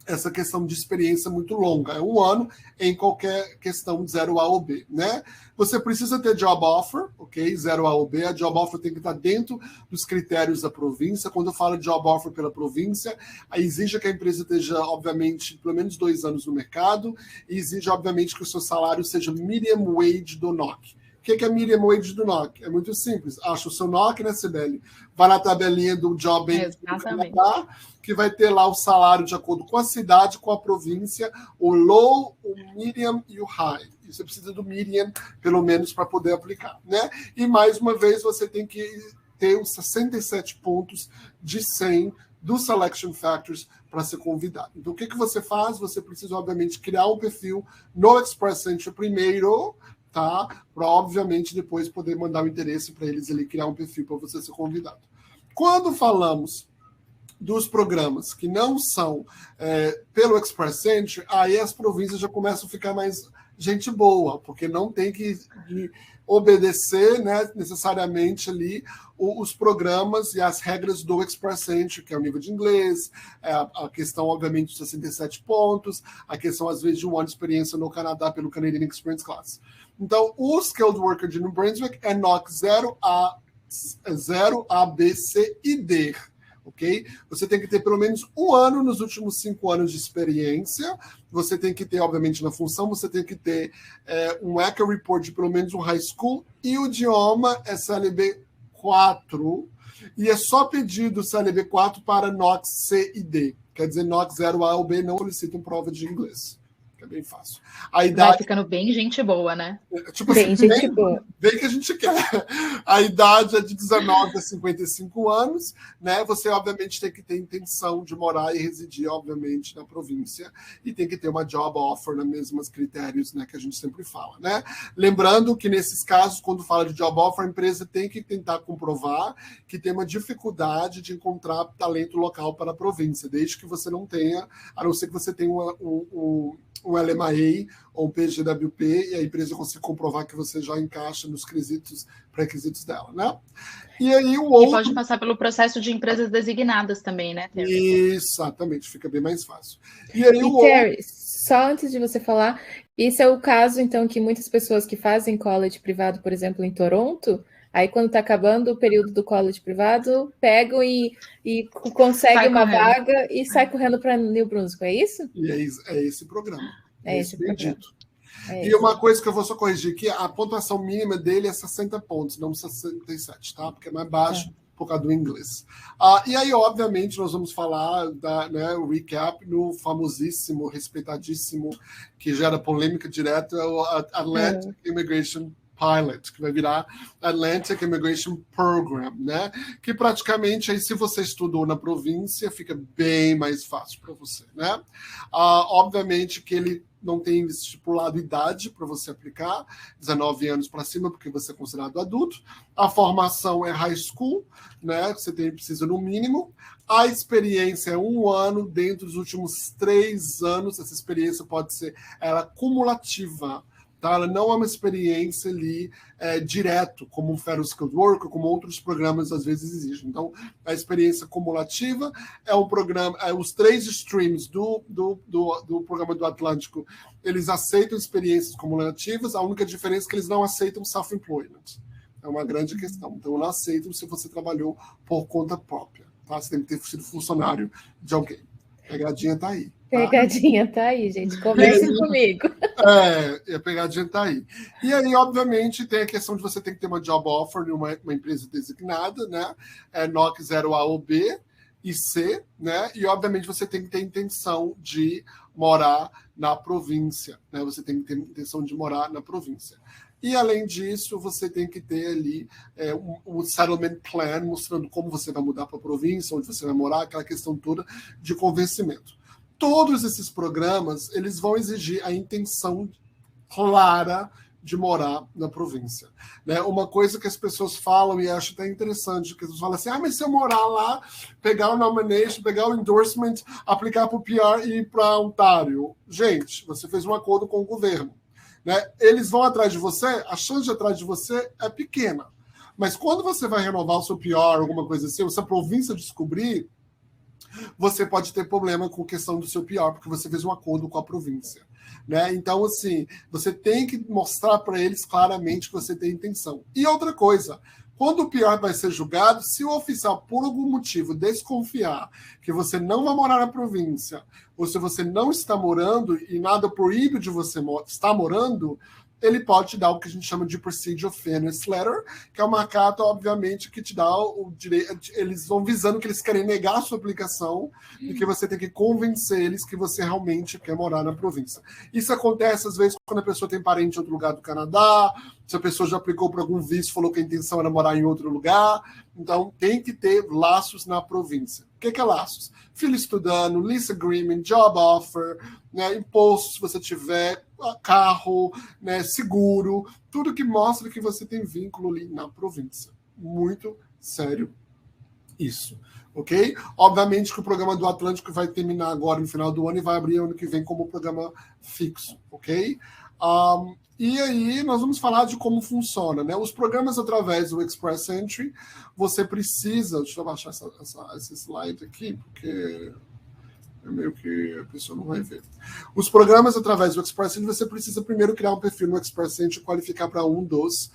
essa questão de experiência muito longa. É 1 ano em qualquer questão de 0A ou B, né? Você precisa ter job offer, ok? 0A ou B. A job offer tem que estar dentro dos critérios da província. Quando eu falo de job offer pela província, exige que a empresa esteja, obviamente, pelo menos 2 anos no mercado e exige, obviamente, que o seu salário seja medium wage do NOC. O que é medium wage do NOC? É muito simples. Acha o seu NOC, né, Sibeli? Vai na tabelinha do Job Entry do Canadá, que vai ter lá o salário de acordo com a cidade, com a província, o low, o medium e o high. E você precisa do medium, pelo menos, para poder aplicar, né? E, mais uma vez, você tem que ter os 67 pontos de 100 dos Selection Factors para ser convidado. Então, o que você faz? Você precisa, obviamente, criar um perfil no Express Entry primeiro, tá? Para, obviamente, depois poder mandar o interesse para eles ali criar um perfil para você ser convidado. Quando falamos dos programas que não são pelo Express Entry, aí as províncias já começam a ficar mais gente boa, porque não tem que obedecer, né, necessariamente ali os programas e as regras do Express Entry, que é o nível de inglês, a questão, obviamente, dos 67 pontos, a questão, às vezes, de 1 ano de experiência no Canadá pelo Canadian Experience Class. Então, o Skilled Worker de New Brunswick é NOC 0A, B, C e D. Ok? Você tem que ter pelo menos 1 ano nos últimos 5 anos de experiência. Você tem que ter, obviamente, na função, você tem que ter um ECA Report de pelo menos um high school e o idioma é CLB 4. E é só pedido CLB 4 para NOC C e D. Quer dizer, NOC 0A ou B não solicitam prova de inglês. É bem fácil. A idade... Vai ficando bem gente boa, né? Tipo bem assim, gente boa. Bem que a gente quer. A idade é de 19 a 55 anos, né? Você, obviamente, tem que ter intenção de morar e residir, obviamente, na província. E tem que ter uma job offer nos mesmos critérios, né, que a gente sempre fala, né? Lembrando que, nesses casos, quando fala de job offer, a empresa tem que tentar comprovar que tem uma dificuldade de encontrar talento local para a província, desde que você não tenha, a não ser que você tenha um LMA ou um PGWP e a empresa consegue comprovar que você já encaixa nos pré-requisitos dela, né? E aí o outro... E pode passar pelo processo de empresas designadas também, né, Terry? Exatamente, fica bem mais fácil. E aí Terry, só antes de você falar, esse é o caso, então, que muitas pessoas que fazem college privado, por exemplo, em Toronto, aí quando está acabando o período do college privado, pegam e conseguem uma vaga e sai correndo para New Brunswick, é isso? E é esse programa. É esse programa. Dito. E uma coisa que eu vou só corrigir aqui, a pontuação mínima dele é 60 pontos, não 67, tá? Porque é mais baixo por causa do inglês. E aí, obviamente, nós vamos falar o recap no famosíssimo, respeitadíssimo, que gera polêmica direta, o Atlantic Immigration Pilot, que vai virar Atlantic Immigration Program, né? Que praticamente, aí, se você estudou na província, fica bem mais fácil para você, né? Obviamente que ele não tem estipulado idade para você aplicar, 19 anos para cima, porque você é considerado adulto. A formação é high school, né? Você precisa no mínimo. A experiência é 1 ano dentro dos últimos 3 anos. Essa experiência pode ser cumulativa. Tá? Ela não é uma experiência ali direto, como o Federal Skilled Worker, como outros programas às vezes exigem. Então, a experiência cumulativa é um programa, os 3 streams do programa do Atlântico, eles aceitam experiências cumulativas, a única diferença é que eles não aceitam self-employment. É uma grande questão. Então, não aceitam se você trabalhou por conta própria. Tá? Você tem que ter sido funcionário de alguém. A pegadinha está aí. Pegadinha tá aí, gente. Conversem comigo. A pegadinha tá aí. E aí, obviamente, tem a questão de você ter que ter uma job offer em uma empresa designada, né? NOC 0A ou B e C, né? E, obviamente, você tem que ter intenção de morar na província, né? Você tem que ter intenção de morar na província. E, além disso, você tem que ter ali um settlement plan, mostrando como você vai mudar para a província, onde você vai morar, aquela questão toda de convencimento. Todos esses programas, eles vão exigir a intenção clara de morar na província. Né? Uma coisa que as pessoas falam, e acho até interessante, que eles falam assim, mas se eu morar lá, pegar o nomination, pegar o endorsement, aplicar para o PR e ir para Ontário. Gente, você fez um acordo com o governo. Né? Eles vão atrás de você, a chance de ir atrás de você é pequena. Mas quando você vai renovar o seu PR, alguma coisa assim, se a província descobrir, você pode ter problema com a questão do seu PR, porque você fez um acordo com a província. Né? Então, assim, você tem que mostrar para eles claramente que você tem intenção. E outra coisa, quando o PR vai ser julgado, se o oficial, por algum motivo, desconfiar que você não vai morar na província, ou se você não está morando e nada proíbe de você estar morando, ele pode te dar o que a gente chama de Procedural Fairness Letter, que é uma carta, obviamente, que te dá o direito. Eles vão visando que eles querem negar a sua aplicação e que você tem que convencer eles que você realmente quer morar na província. Isso acontece, às vezes, quando a pessoa tem parente em outro lugar do Canadá, se a pessoa já aplicou por algum visto, falou que a intenção era morar em outro lugar. Então, tem que ter laços na província. O que é laços? Filho estudando, lease agreement, job offer, né, imposto, se você tiver, carro, né, seguro, tudo que mostra que você tem vínculo ali na província. Muito sério isso, ok? Obviamente que o programa do Atlântico vai terminar agora no final do ano e vai abrir ano que vem como programa fixo, ok? E aí nós vamos falar de como funciona, né? Os programas através do Express Entry, você precisa... Deixa eu baixar esse slide aqui, porque é meio que a pessoa não vai ver. Os programas através do Express Entry, você precisa primeiro criar um perfil no Express Entry e qualificar para um dos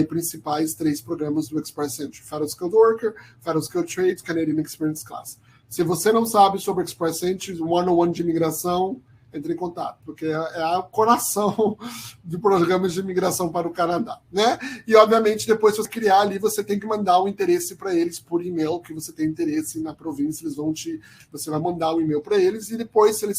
principais 3 programas do Express Entry. Federal Skilled Worker, Federal Skilled Trades, Canadian Experience Class. Se você não sabe sobre o Express Entry, 101 de imigração, entre em contato, porque é o coração de programas de imigração para o Canadá, né? E, obviamente, depois de você criar ali, você tem que mandar um interesse para eles por e-mail, que você tem interesse na província, você vai mandar um e-mail para eles, e depois, se eles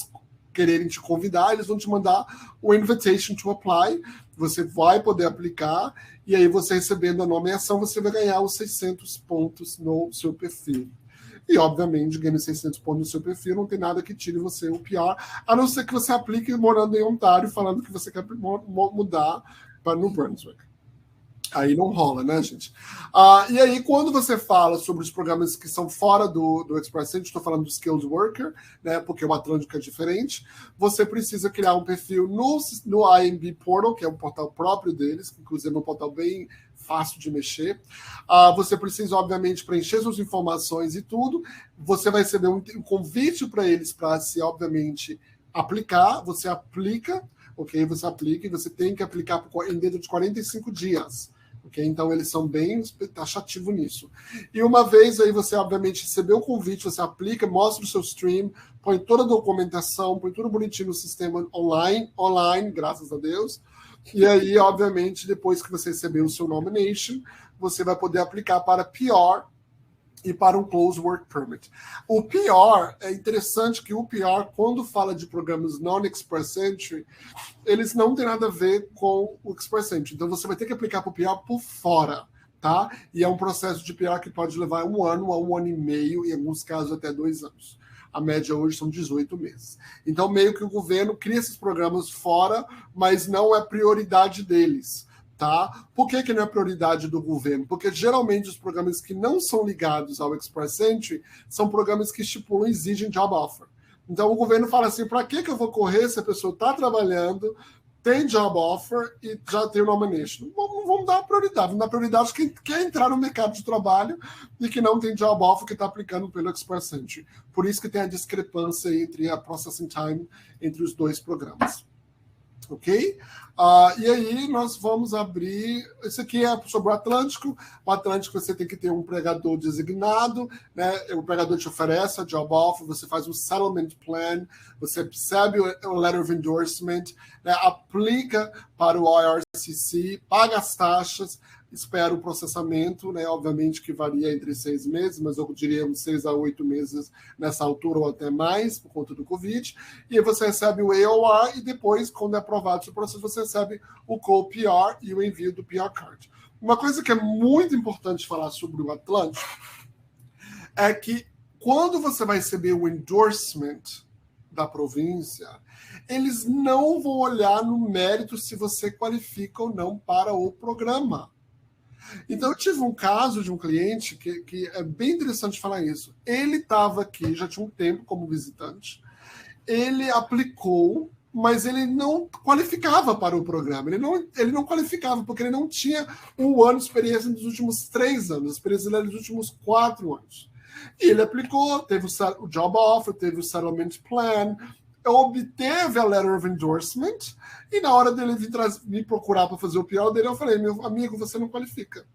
quererem te convidar, eles vão te mandar o invitation to apply, você vai poder aplicar, e aí você recebendo a nomeação, você vai ganhar os 600 pontos no seu perfil. E, obviamente, ganhando 600 pontos no seu perfil, não tem nada que tire você o PR, a não ser que você aplique morando em Ontário, falando que você quer mudar para New Brunswick. Aí não rola, né, gente? E aí, quando você fala sobre os programas que são fora do Express Entry, estou falando do Skilled Worker, né, porque o Atlântico é diferente, você precisa criar um perfil no IMB Portal, que é um portal próprio deles, que inclusive é um portal bem fácil de mexer. Você precisa, obviamente, preencher suas informações e tudo. Você vai receber um convite para eles para se, obviamente, aplicar. Você aplica, ok? Você aplica e você tem que aplicar dentro de 45 dias. Okay? Então, eles são bem taxativos nisso. E uma vez aí você, obviamente, recebeu o convite, você aplica, mostra o seu stream, põe toda a documentação, põe tudo bonitinho no sistema online, graças a Deus. E aí, obviamente, depois que você receber o seu nomination, você vai poder aplicar para PR e para um Closed Work Permit. O PR, é interessante que o PR, quando fala de programas non-Express Entry, eles não têm nada a ver com o Express Entry. Então, você vai ter que aplicar para o PR por fora, tá? E é um processo de PR que pode levar 1 ano a 1 ano e meio, em alguns casos até 2 anos. A média hoje são 18 meses. Então, meio que o governo cria esses programas fora, mas não é prioridade deles. Tá? Por que não é prioridade do governo? Porque geralmente os programas que não são ligados ao Express Entry são programas que estipulam e exigem job offer. Então o governo fala assim, para que eu vou correr se a pessoa está trabalhando, tem job offer e já tem o nomination? Não vamos dar prioridade, vamos dar prioridade a quem quer entrar no mercado de trabalho e que não tem job offer que está aplicando pelo Express Entry. Por isso que tem a discrepância entre a processing time entre os dois programas. Ok? E aí nós vamos abrir. Isso aqui é sobre o Atlântico. O Atlântico você tem que ter um empregador designado, né? O empregador te oferece a job offer, você faz um settlement plan, você recebe o letter of endorsement, né? Aplica para o IRCC, paga as taxas, espera o processamento, né? Obviamente que varia entre 6 meses, mas eu diria uns 6 a 8 meses nessa altura ou até mais, por conta do Covid. E aí você recebe o AOR e depois, quando é aprovado esse processo, você recebe o co-PR e o envio do PR Card. Uma coisa que é muito importante falar sobre o Atlântico é que quando você vai receber o endorsement da província, eles não vão olhar no mérito se você qualifica ou não para o programa. Então, eu tive um caso de um cliente que é bem interessante falar isso. Ele estava aqui, já tinha um tempo como visitante, ele aplicou, mas ele não qualificava para o programa. Ele não qualificava, porque ele não tinha 1 ano de experiência nos últimos 3 anos, a experiência dele era nos últimos 4 anos. E ele aplicou, teve o job offer, teve o settlement plan, obteve a letter of endorsement, e na hora dele vir me procurar para fazer o PR dele, eu falei, meu amigo, você não qualifica.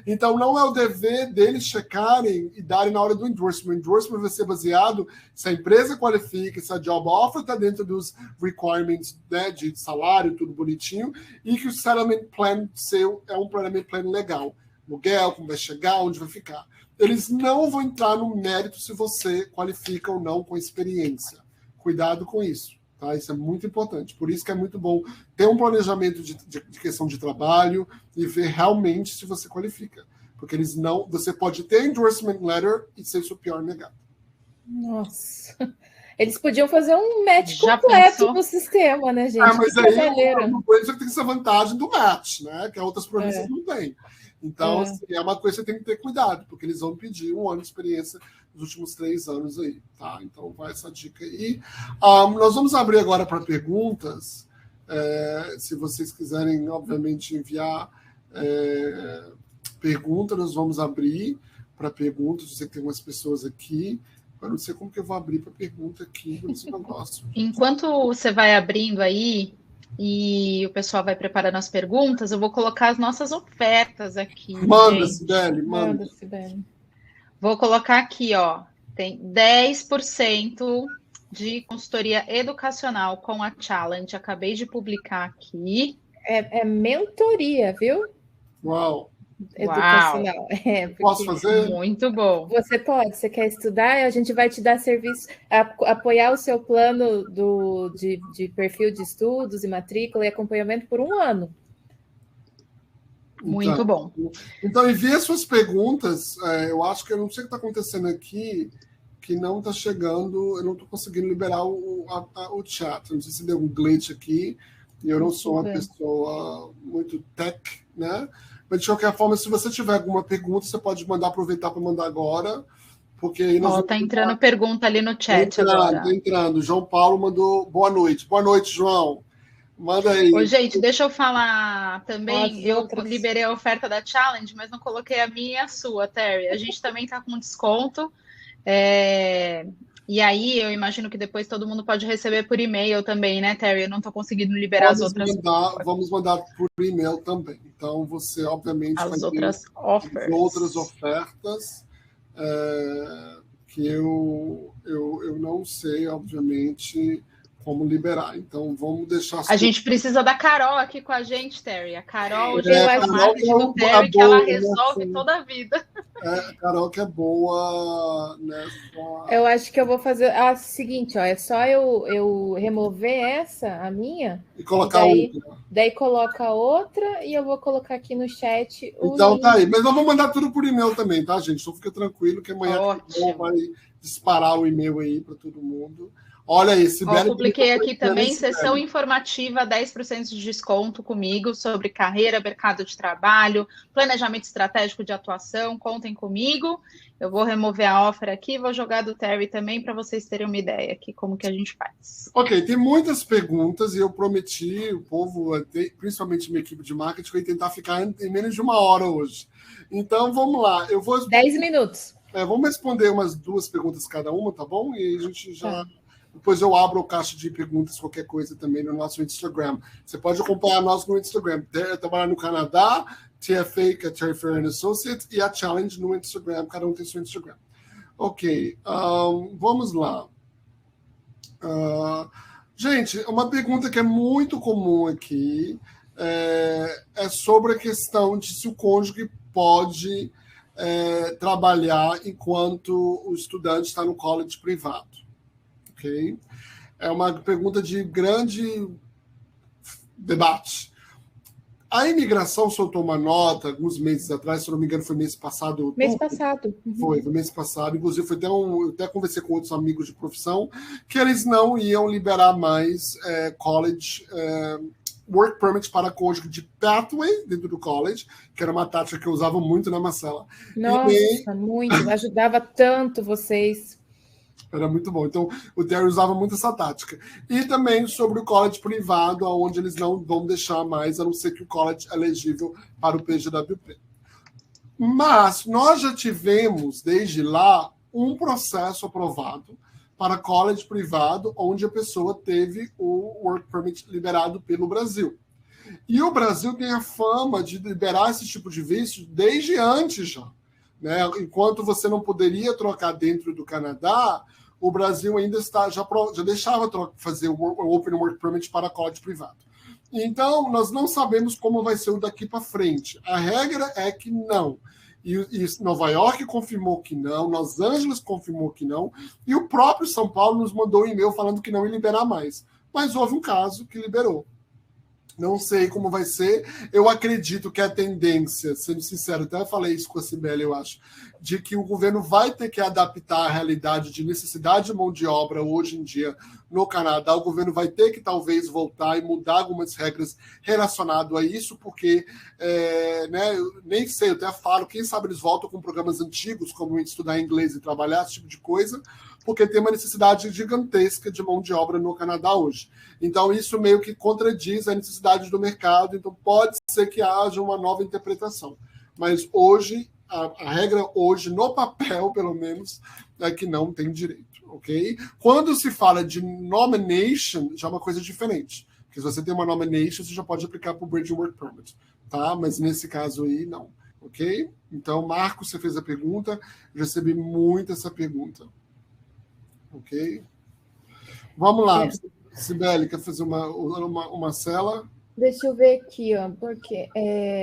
Então, não é o dever deles checarem e darem na hora do endorsement. O endorsement vai ser baseado se a empresa qualifica, se a job offer está dentro dos requirements, né, de salário, tudo bonitinho, e que o settlement plan seu é um settlement plan legal. Aluguel, como vai chegar, onde vai ficar. Eles não vão entrar no mérito se você qualifica ou não com experiência. Cuidado com isso, tá? Isso é muito importante. Por isso que é muito bom ter um planejamento de questão de trabalho e ver realmente se você qualifica. Porque eles não. Você pode ter endorsement letter e ser seu PR negado. Nossa. Eles podiam fazer um match completo no sistema, né, gente? Mas aí uma coisa que tem essa vantagem do match, né? Que outras províncias não têm. Então, assim, é uma coisa que você tem que ter cuidado, porque eles vão pedir 1 ano de experiência nos últimos 3 anos aí, tá? Então, vai essa dica aí. Nós vamos abrir agora para perguntas. Se vocês quiserem, obviamente, enviar perguntas, nós vamos abrir para perguntas. Eu sei que tem umas pessoas aqui. Eu não sei como que eu vou abrir para pergunta aqui nesse negócio. Enquanto você vai abrindo aí, e o pessoal vai preparando as perguntas, eu vou colocar as nossas ofertas aqui. Manda, Sibeli, manda. Sibeli. Vou colocar aqui, ó, tem 10% de consultoria educacional com a Challenge. Acabei de publicar aqui. É mentoria, viu? Uau! Educacional. Posso fazer? Muito bom. Você pode, você quer estudar, a gente vai te dar serviço, apoiar o seu plano de perfil de estudos e matrícula e acompanhamento por 1 ano. Muito bom. Então, envie suas perguntas. Eu acho que eu não sei o que está acontecendo aqui, que não está chegando, eu não estou conseguindo liberar o chat. Não sei se deu um glitch aqui, e eu não sou uma pessoa muito tech, né? Mas, de qualquer forma, se você tiver alguma pergunta, você pode aproveitar para mandar agora, porque aí nós tá entrando pergunta ali no chat agora. Tá entrando. João Paulo mandou boa noite. Boa noite, João. Manda aí. Ô, gente, deixa eu falar também. Eu liberei a oferta da Challenge, mas não coloquei a minha e a sua, Terry. A gente também está com desconto. E aí eu imagino que depois todo mundo pode receber por e-mail também, né, Terry? Eu não estou conseguindo liberar as outras. Vamos mandar por e-mail também. Então você, obviamente, as vai outras ter offers. outras ofertas que eu não sei, obviamente, como liberar. Então vamos deixar. A gente precisa da Carol aqui com a gente, Terry. A Carol já é o marketing do Terry, que ela resolve toda a vida. A Carol que é boa nessa. Eu acho que eu vou fazer o seguinte, ó, é só eu remover a minha, e colocar outra. Daí coloca outra e eu vou colocar aqui no chat o Então link. tá aí, mas nós vamos mandar tudo por e-mail também, tá, gente? Então fica tranquilo que amanhã vai disparar o e-mail aí para todo mundo. Olha aí, Sibeli. Publiquei aqui também, sessão informativa, 10% de desconto comigo sobre carreira, mercado de trabalho, planejamento estratégico de atuação. Contem comigo. Eu vou remover a offer aqui, vou jogar do Terry também para vocês terem uma ideia aqui como que a gente faz. Ok, tem muitas perguntas e eu prometi, o povo, principalmente minha equipe de marketing, que eu ia tentar ficar em menos de 1 hora hoje. Então vamos lá. Eu vou 10 minutos. Vamos responder umas 2 perguntas cada uma, tá bom? E a gente já. Depois eu abro o caixa de perguntas, qualquer coisa também no nosso Instagram. Você pode acompanhar nós no Instagram. Trabalhar no Canadá, TFA, que é Terry Ferreira Associates, e a Challenge no Instagram. Cada um tem seu Instagram. Ok, vamos lá. Gente, uma pergunta que é muito comum aqui é sobre a questão de se o cônjuge pode trabalhar enquanto o estudante está no college privado. Okay? É uma pergunta de grande debate. A imigração soltou uma nota alguns meses atrás, se não me engano, foi mês passado. Mês passado. Foi mês passado. Inclusive, eu até conversei com outros amigos de profissão que eles não iam liberar mais college work permit para cônjuge de pathway dentro do college, que era uma tática que eu usava muito na Marcela. Nossa, muito. Ajudava tanto vocês. Era muito bom. Então, o Terry usava muito essa tática. E também sobre o college privado, onde eles não vão deixar mais, a não ser que o college é elegível para o PGWP. Mas nós já tivemos, desde lá, um processo aprovado para college privado, onde a pessoa teve o work permit liberado pelo Brasil. E o Brasil tem a fama de liberar esse tipo de visto desde antes já. Né? Enquanto você não poderia trocar dentro do Canadá, o Brasil ainda já deixava fazer o Open Work Permit para college privado. Então, nós não sabemos como vai ser o daqui para frente. A regra é que não. E Nova York confirmou que não, Los Angeles confirmou que não, e o próprio São Paulo nos mandou um e-mail falando que não ia liberar mais. Mas houve um caso que liberou. Não sei como vai ser. Eu acredito que a tendência, sendo sincero, até falei isso com a Sibeli, eu acho, de que o governo vai ter que adaptar a realidade de necessidade de mão de obra hoje em dia no Canadá. O governo vai ter que talvez voltar e mudar algumas regras relacionadas a isso, porque eu nem sei, eu até falo, quem sabe eles voltam com programas antigos, como estudar inglês e trabalhar, esse tipo de coisa, porque tem uma necessidade gigantesca de mão de obra no Canadá hoje. Então, isso meio que contradiz a necessidade do mercado, então pode ser que haja uma nova interpretação. Mas hoje, a regra hoje, no papel, pelo menos, é que não tem direito, ok? Quando se fala de nomination, já é uma coisa diferente. Porque se você tem uma nomination, você já pode aplicar para o Bridge Work Permit, tá? Mas nesse caso aí, não, ok? Então, Marcos, você fez a pergunta, eu recebi muito essa pergunta. Ok? Vamos lá. Sibeli, quer fazer uma cela? Deixa eu ver aqui, ó, porque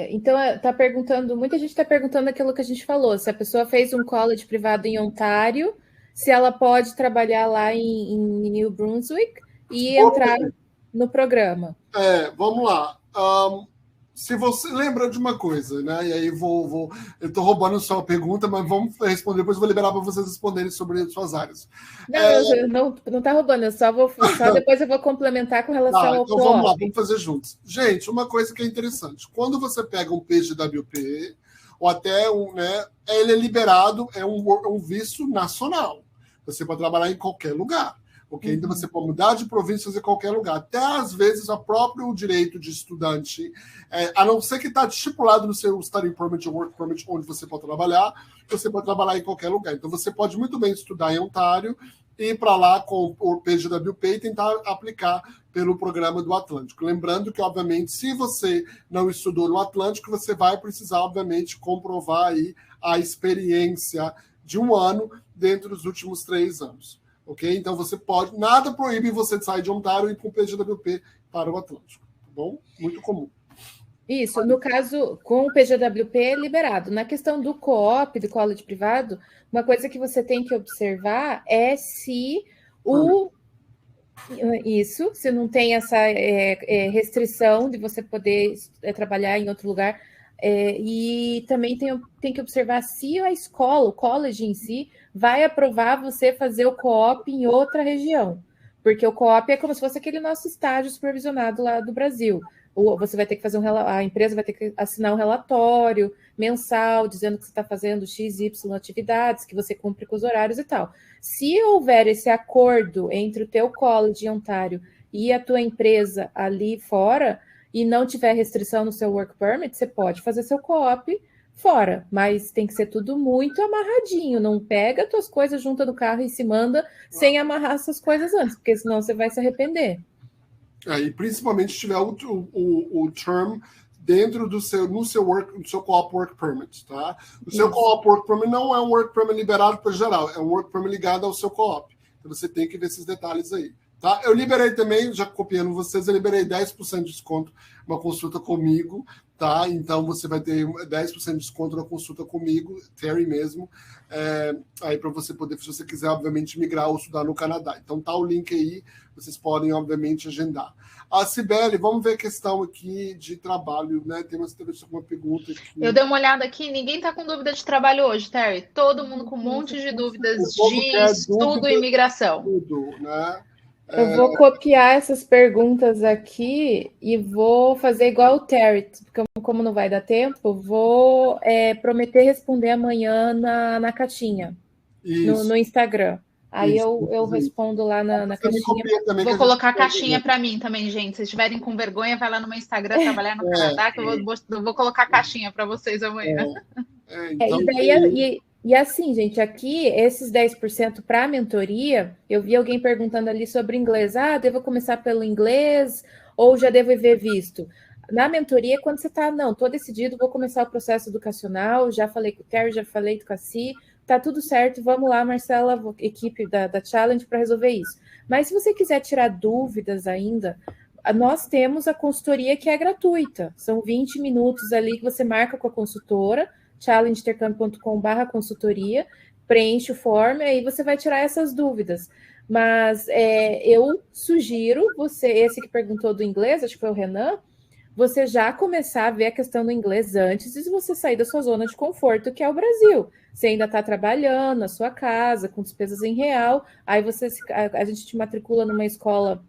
então tá perguntando, muita gente está perguntando aquilo que a gente falou, se a pessoa fez um college privado em Ontário, se ela pode trabalhar lá em New Brunswick e entrar no programa. Vamos lá. Se você lembra de uma coisa, né? E aí eu estou roubando só a pergunta, mas vamos responder, depois eu vou liberar para vocês responderem sobre as suas áreas. Não está roubando, só depois eu vou complementar com relação ao então vamos lá, vamos fazer juntos. Gente, uma coisa que é interessante, quando você pega um PGWP, ou até ele é liberado, é um visto nacional. Você pode trabalhar em qualquer lugar. Okay? Então você pode mudar de província e fazer qualquer lugar. Até às vezes o próprio direito de estudante, a não ser que está estipulado no seu study permit ou work permit onde você pode trabalhar em qualquer lugar. Então você pode muito bem estudar em Ontário ir para lá com o PGWP e tentar aplicar pelo programa do Atlântico. Lembrando que, obviamente, se você não estudou no Atlântico, você vai precisar, obviamente, comprovar aí a experiência de 1 ano dentro dos últimos 3 anos. Ok? Então, você pode... Nada proíbe você de sair de Ontário e ir com o PGWP para o Atlântico. Tá bom? Muito comum. Isso, no caso, com o PGWP é liberado. Na questão do co-op, do college privado, uma coisa que você tem que observar é se se não tem essa restrição de você poder trabalhar em outro lugar. E também tem que observar se a escola, o college em si, vai aprovar você fazer o co-op em outra região. Porque o co-op é como se fosse aquele nosso estágio supervisionado lá do Brasil. Você vai ter que fazer a empresa vai ter que assinar um relatório mensal dizendo que você está fazendo X, Y atividades, que você cumpre com os horários e tal. Se houver esse acordo entre o teu college em Ontário e a tua empresa ali fora e não tiver restrição no seu work permit, você pode fazer seu co-op fora, mas tem que ser tudo muito amarradinho. Não pega tuas coisas, junta no carro e se manda sem amarrar essas coisas antes, porque senão você vai se arrepender. E principalmente se tiver o term dentro do seu co-op work permit, tá? O seu co-op work permit não é um work permit liberado para geral, é um work permit ligado ao seu co-op. Então você tem que ver esses detalhes aí, tá? Eu liberei também, já copiando vocês, eu liberei 10% de desconto uma consulta comigo, tá? Então você vai ter 10% de desconto na consulta comigo, Terry mesmo, aí para você poder, se você quiser, obviamente, migrar ou estudar no Canadá. Então tá o link aí, vocês podem, obviamente, agendar. A Cibele, vamos ver a questão aqui de trabalho, né? Tem uma pergunta aqui. Eu dei uma olhada aqui, ninguém está com dúvida de trabalho hoje, Terry. Todo mundo com um monte de dúvidas de estudo e imigração. Tudo, né? Eu vou copiar essas perguntas aqui e vou fazer igual o Terry, porque como não vai dar tempo, vou prometer responder amanhã na caixinha, no Instagram. Aí eu respondo lá na caixinha. Vou colocar a caixinha para mim também, gente. Se estiverem com vergonha, vai lá no meu Instagram trabalhar no Canadá, que eu vou colocar a caixinha para vocês amanhã. Então, E assim, gente, aqui, esses 10% para a mentoria, eu vi alguém perguntando ali sobre inglês. Devo começar pelo inglês ou já devo ver visto? Na mentoria, quando você está, não, estou decidido, vou começar o processo educacional, já falei com o Terry, já falei com a Si, tá tudo certo, vamos lá, Marcela, equipe da Challenge, para resolver isso. Mas se você quiser tirar dúvidas ainda, nós temos a consultoria que é gratuita. São 20 minutos ali que você marca com a consultora, challengeintercambio.com/consultoria, preenche o form e aí você vai tirar essas dúvidas. Mas eu sugiro você, esse que perguntou do inglês, acho que foi o Renan, você já começar a ver a questão do inglês antes de você sair da sua zona de conforto, que é o Brasil. Você ainda está trabalhando na sua casa, com despesas em real, aí a gente te matricula numa escola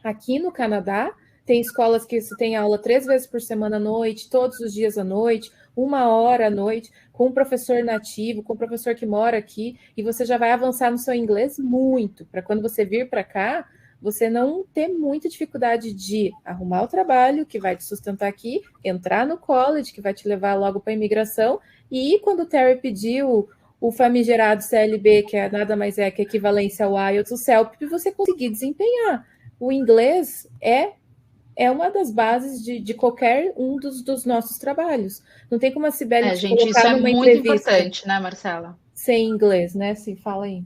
aqui no Canadá, tem escolas que você tem aula 3 vezes por semana à noite, todos os dias à noite, 1 hora à noite, com um professor nativo, com um professor que mora aqui, e você já vai avançar no seu inglês muito, para quando você vir para cá, você não ter muita dificuldade de arrumar o trabalho que vai te sustentar aqui, entrar no college, que vai te levar logo para a imigração, e quando o Terry pediu o famigerado CLB, que nada mais é que a equivalência ao IELTS, o CELP, você conseguir desempenhar. O inglês é uma das bases de qualquer um dos nossos trabalhos. Não tem como a Cibele te gente, colocar numa muito importante, né, Marcela? Sem inglês, né? Se fala aí.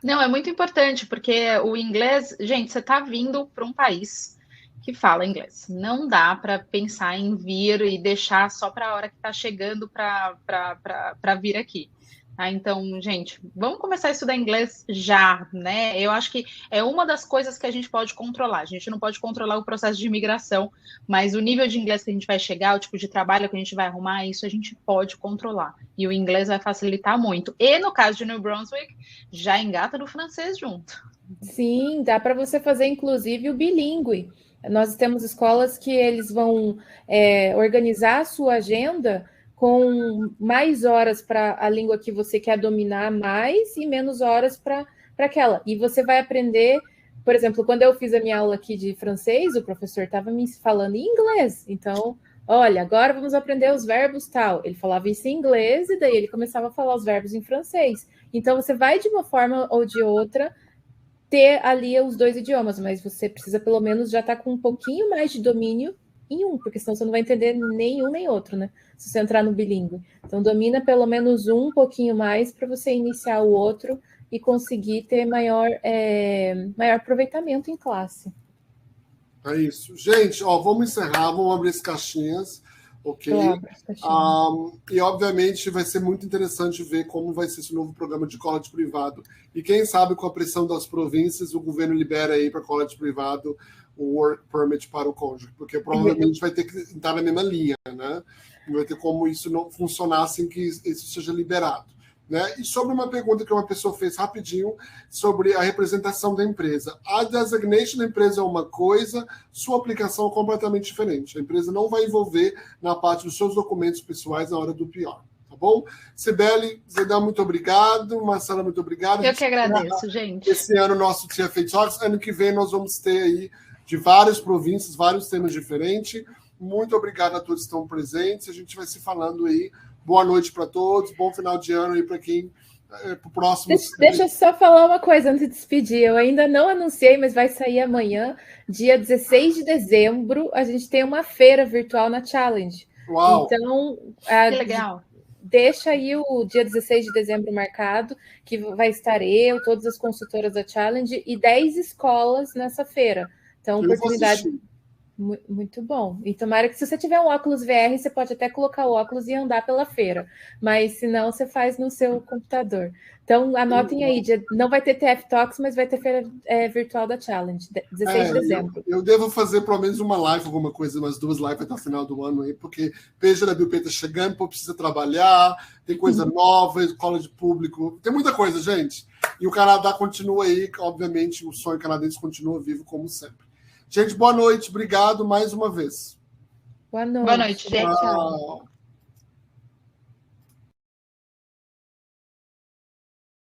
Não, é muito importante, porque o inglês, gente, você está vindo para um país que fala inglês. Não dá para pensar em vir e deixar só para a hora que está chegando para vir aqui. Tá? Então, gente, vamos começar a estudar inglês já, né? Eu acho que é uma das coisas que a gente pode controlar. A gente não pode controlar o processo de imigração, mas o nível de inglês que a gente vai chegar, o tipo de trabalho que a gente vai arrumar, isso a gente pode controlar. E o inglês vai facilitar muito. E no caso de New Brunswick, já engata no francês junto. Sim, dá para você fazer, inclusive, o bilíngue. Nós temos escolas que eles vão organizar a sua agenda com mais horas para a língua que você quer dominar mais e menos horas para aquela. E você vai aprender, por exemplo, quando eu fiz a minha aula aqui de francês, o professor estava me falando em inglês. Então, olha, agora vamos aprender os verbos tal. Ele falava isso em inglês e daí ele começava a falar os verbos em francês. Então, você vai, de uma forma ou de outra, ter ali os 2 idiomas, mas você precisa, pelo menos, já estar com um pouquinho mais de domínio em um, porque senão você não vai entender nenhum nem outro, né? Se você entrar no bilíngue. Então, domina pelo menos um pouquinho mais para você iniciar o outro e conseguir ter maior aproveitamento em classe. É isso. Gente, vamos encerrar, vamos abrir as caixinhas, ok? E, obviamente, vai ser muito interessante ver como vai ser esse novo programa de college privado. E quem sabe, com a pressão das províncias, o governo libera aí para college privado o work permit para o cônjuge, porque provavelmente vai ter que estar na mesma linha, né? Não vai ter como isso não funcionar sem que isso seja liberado. Né? E sobre uma pergunta que uma pessoa fez rapidinho sobre a representação da empresa. A designation da empresa é uma coisa, sua aplicação é completamente diferente. A empresa não vai envolver na parte dos seus documentos pessoais na hora do PR. Tá bom? Cibele, Zedão, muito obrigado. Marcela, muito obrigado. Eu que agradeço, gente. Esse ano, nosso TFA Talks. Ano que vem, nós vamos ter aí de várias províncias, vários temas diferentes. Muito obrigado a todos que estão presentes. A gente vai se falando aí. Boa noite para todos, bom final de ano aí para quem para o próximo. Deixa eu só falar uma coisa antes de despedir. Eu ainda não anunciei, mas vai sair amanhã, dia 16 de dezembro. A gente tem uma feira virtual na Challenge. Uau! Então, que legal. Deixa aí o dia 16 de dezembro marcado, que vai estar eu, todas as consultoras da Challenge e 10 escolas nessa feira. Então, oportunidade. Muito bom. E tomara que, se você tiver um óculos VR, você pode até colocar o óculos e andar pela feira. Mas, se não, você faz no seu computador. Então, anotem aí. Não vai ter TF Talks, mas vai ter feira virtual da Challenge, 16 de dezembro. Eu devo fazer pelo menos uma live, alguma coisa, umas 2 lives até o final do ano aí, porque PGWP está chegando, precisa trabalhar, tem coisa nova, escola de público, tem muita coisa, gente. E o Canadá continua aí, obviamente, o sonho canadense continua vivo como sempre. Gente, boa noite. Obrigado mais uma vez. Boa noite. Boa noite, gente. Tchau.